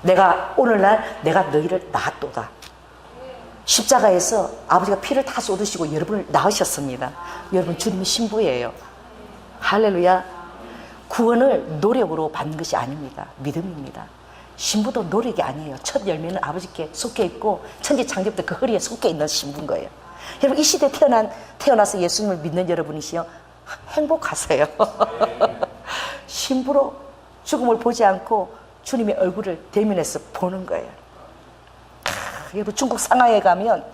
내가 오늘날 내가 너희를 낳았도다. 십자가에서 아버지가 피를 다 쏟으시고 여러분을 낳으셨습니다. 여러분 주님이 신부예요. 할렐루야. 구원을 노력으로 받는 것이 아닙니다. 믿음입니다. 신부도 노력이 아니에요. 첫 열매는 아버지께 속해 있고 천지창조부터 그 허리에 속해 있는 신부인 거예요. 여러분 이 시대에 태어나서 예수님을 믿는 여러분이시여 행복하세요. 신부로 죽음을 보지 않고 주님의 얼굴을 대면해서 보는 거예요. 여러분 중국 상하이에 가면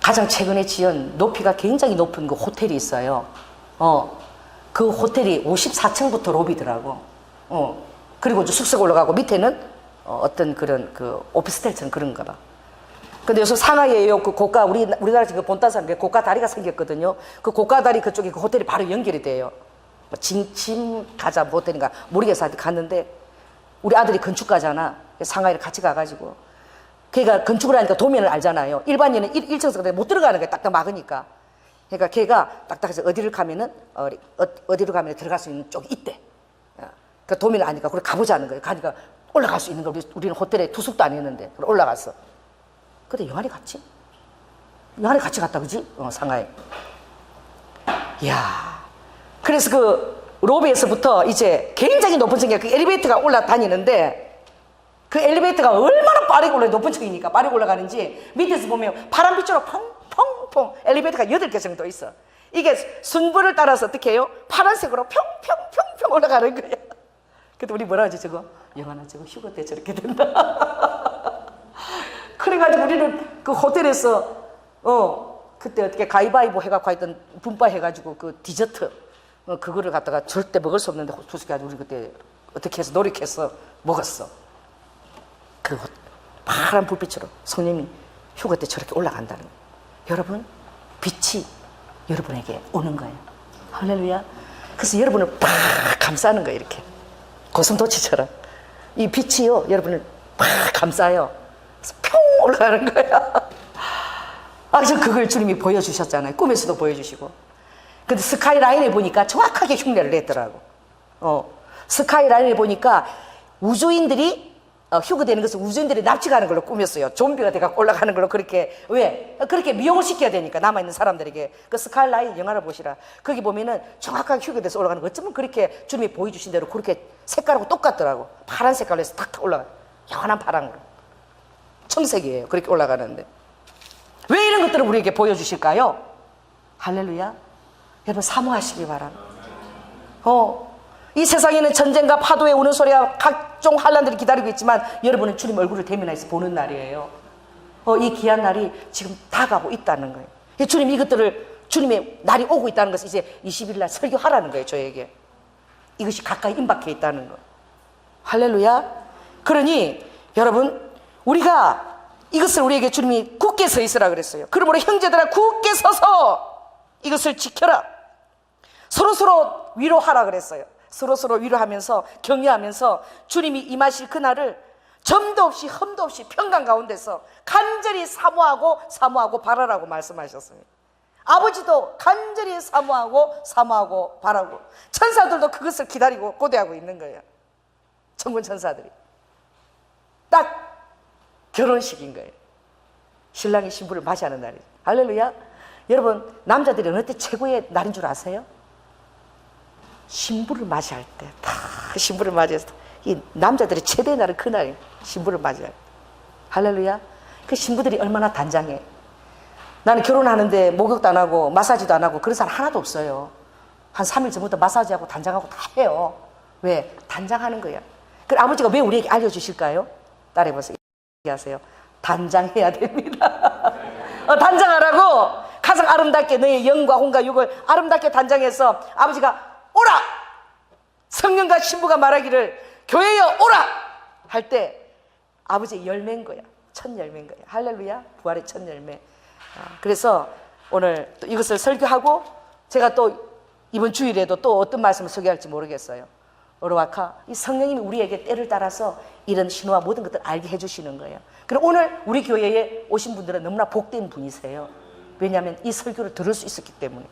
가장 최근에 지은 높이가 굉장히 높은 그 호텔이 있어요. 그 호텔이 54층부터 로비더라고. 그리고 이제 숙소가 올라가고 밑에는 어떤 그런 그 오피스텔처럼 그런가 봐. 근데 요새 상하이에요. 그 고가 우리나라 지금 본따산 고가 다리가 생겼거든요. 그 고가 다리 그쪽에 그 호텔이 바로 연결이 돼요. 짐 가자 뭐 호텔인가 모르겠어. 갔는데 우리 아들이 건축가잖아. 상하이를 같이 가가지고. 걔가 건축을 하니까 도면을 알잖아요. 일반인은 1층에서 못 들어가는 거야. 딱딱 막으니까. 그러니까 걔가 딱딱해서 어디를 가면은, 어디로 가면 들어갈 수 있는 쪽이 있대. 그 도면을 아니까, 그래 가보자는 거예요. 가니까 올라갈 수 있는 거. 우리는 호텔에 투숙도 안 했는데. 그래 올라갔어. 근데 영환이 갔지? 영환이 같이 갔다, 그지? 상하이. 이야. 그래서 그 로비에서부터 이제 굉장히 높은 층에 그 엘리베이터가 올라다니는데 그 엘리베이터가 얼마나 빠르게 높은 층이니까 빠르게 올라가는지 밑에서 보면 파란빛으로 퐁퐁퐁 엘리베이터가 8개 정도 있어. 이게 순번을 따라서 어떻게 해요? 파란색으로 평평평평 올라가는 거야. 근데 우리 뭐라 하지 저거? 영환아 저거 휴가 때 저렇게 된다. 그래가지고 우리는 그 호텔에서 그때 어떻게 가위바위보 해갖고 하여튼 분바해가지고 그 디저트 그거를 갖다가 절대 먹을 수 없는데 투숙해가지고 우리 그때 어떻게 해서 노력해서 먹었어. 그 파란 불빛으로 성령이 휴가 때 저렇게 올라간다는 거예요. 여러분 빛이 여러분에게 오는 거예요. 할렐루야. 그래서 여러분을 팍 감싸는 거예요. 이렇게 고슴도치처럼 이 빛이요 여러분을 팍 감싸요. 그래서 평 올라가는 거야. 저 그걸 주님이 보여주셨잖아요. 꿈에서도 보여주시고. 근데 스카이라인에 보니까 정확하게 흉내를 냈더라고. 스카이라인에 보니까 우주인들이 휴거되는 것은 우주인들이 납치가는 걸로 꾸몄어요. 좀비가 돼갖고 올라가는 걸로 그렇게. 왜? 그렇게 미용을 시켜야 되니까 남아있는 사람들에게. 그 스카이라인 영화를 보시라. 거기 보면은 정확하게 휴거돼서 올라가는 거 어쩌면 그렇게 주님이 보여주신 대로 그렇게 색깔하고 똑같더라고. 파란 색깔로 해서 탁탁 올라가요. 영원한 파랑으로. 청색이에요. 그렇게 올라가는데. 왜 이런 것들을 우리에게 보여주실까요? 할렐루야. 여러분 사모하시기 바랍니다. 이 세상에는 전쟁과 파도의 우는 소리와 각종 환란들이 기다리고 있지만 여러분은 주님 얼굴을 대면해서 보는 날이에요. 이 귀한 날이 지금 다가오고 있다는 거예요. 주님 이것들을 주님의 날이 오고 있다는 것을 이제 20일 날 설교하라는 거예요. 저에게. 이것이 가까이 임박해 있다는 거. 할렐루야. 그러니 여러분 우리가 이것을 우리에게 주님이 굳게 서 있으라 그랬어요. 그러므로 형제들아 굳게 서서 이것을 지켜라. 서로서로 위로하라 그랬어요. 서로서로 위로하면서 격려하면서 주님이 임하실 그날을 점도 없이 흠도 없이 평강 가운데서 간절히 사모하고 바라라고 말씀하셨습니다. 아버지도 간절히 사모하고 바라고 천사들도 그것을 기다리고 고대하고 있는 거예요. 천군 천사들이. 딱 결혼식인 거예요. 신랑이 신부를 맞이하는 날이에요. 할렐루야. 여러분 남자들이 어느 때 최고의 날인 줄 아세요? 신부를 맞이할 때. 다 신부를 맞이해서 이 남자들의 최대의 날은 그날이에요. 신부를 맞이할 때. 할렐루야. 그 신부들이 얼마나 단장해. 나는 결혼하는데 목욕도 안 하고 마사지도 안 하고 그런 사람 하나도 없어요. 한 3일 전부터 마사지하고 단장하고 다 해요. 왜? 단장하는 거야. 그럼 아버지가 왜 우리에게 알려주실까요? 따라해보세요. 얘기하세요. 단장해야 됩니다. 단장하라고 가장 아름답게 너의 영과 혼과 육을 아름답게 단장해서 아버지가 오라! 성령과 신부가 말하기를 교회여 오라! 할 때 아버지의 열매인 거야. 첫 열매인 거야. 할렐루야. 부활의 첫 열매. 그래서 오늘 또 이것을 설교하고 제가 또 이번 주일에도 또 어떤 말씀을 소개할지 모르겠어요. 오르와카 이 성령님이 우리에게 때를 따라서 이런 신호와 모든 것들을 알게 해주시는 거예요. 그리고 오늘 우리 교회에 오신 분들은 너무나 복된 분이세요. 왜냐하면 이 설교를 들을 수 있었기 때문에.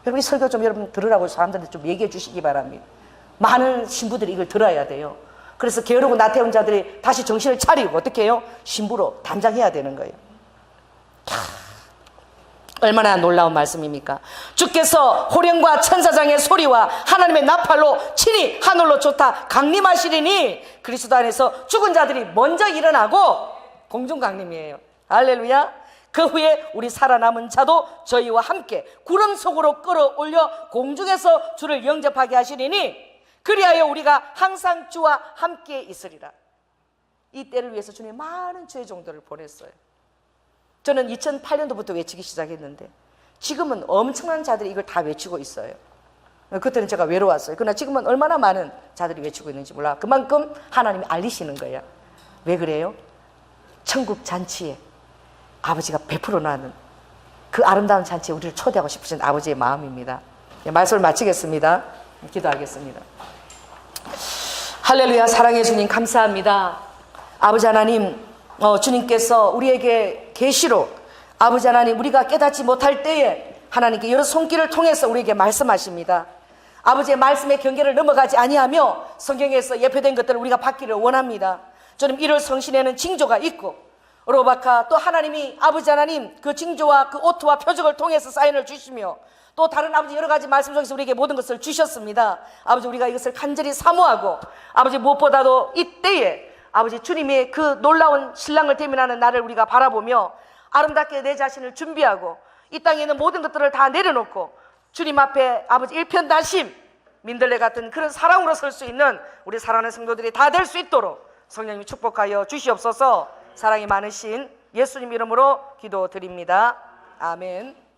여러분 이 설교 좀 여러분 들으라고 사람들한테 좀 얘기해 주시기 바랍니다. 많은 신부들이 이걸 들어야 돼요. 그래서 게으르고 나태운 자들이 다시 정신을 차리고 어떻게 해요? 신부로 단장해야 되는 거예요. 얼마나 놀라운 말씀입니까? 주께서 호령과 천사장의 소리와 하나님의 나팔로 친히 하늘로 쫓아 강림하시리니 그리스도 안에서 죽은 자들이 먼저 일어나고 공중 강림이에요. 할렐루야. 그 후에 우리 살아남은 자도 저희와 함께 구름 속으로 끌어올려 공중에서 주를 영접하게 하시리니 그리하여 우리가 항상 주와 함께 있으리라. 이 때를 위해서 주님이 많은 주의 종들을 보냈어요. 저는 2008년도부터 외치기 시작했는데 지금은 엄청난 자들이 이걸 다 외치고 있어요. 그때는 제가 외로웠어요. 그러나 지금은 얼마나 많은 자들이 외치고 있는지 몰라. 그만큼 하나님이 알리시는 거예요. 왜 그래요? 천국 잔치에 아버지가 베풀어나는 그 아름다운 잔치에 우리를 초대하고 싶으신 아버지의 마음입니다. 말씀을 마치겠습니다. 기도하겠습니다. 할렐루야. 사랑해 주님 감사합니다. 아버지 하나님, 주님께서 우리에게 계시로 아버지 하나님 우리가 깨닫지 못할 때에 하나님께 여러 손길을 통해서 우리에게 말씀하십니다. 아버지의 말씀의 경계를 넘어가지 아니하며 성경에서 예표된 것들을 우리가 받기를 원합니다. 저는 1월 성신에는 징조가 있고 로바카 또 하나님이 아버지 하나님 그 징조와 그 오토와 표적을 통해서 사인을 주시며 또 다른 아버지 여러 가지 말씀 속에서 우리에게 모든 것을 주셨습니다. 아버지 우리가 이것을 간절히 사모하고 아버지 무엇보다도 이때에 아버지 주님의 그 놀라운 신랑을 대면하는 날을 우리가 바라보며 아름답게 내 자신을 준비하고 이 땅에 있는 모든 것들을 다 내려놓고 주님 앞에 아버지 일편단심 민들레 같은 그런 사랑으로 설 수 있는 우리 사랑하는 성도들이 다 될 수 있도록 성령님이 축복하여 주시옵소서. 사랑이 많으신 예수님 이름으로 기도드립니다. 아멘.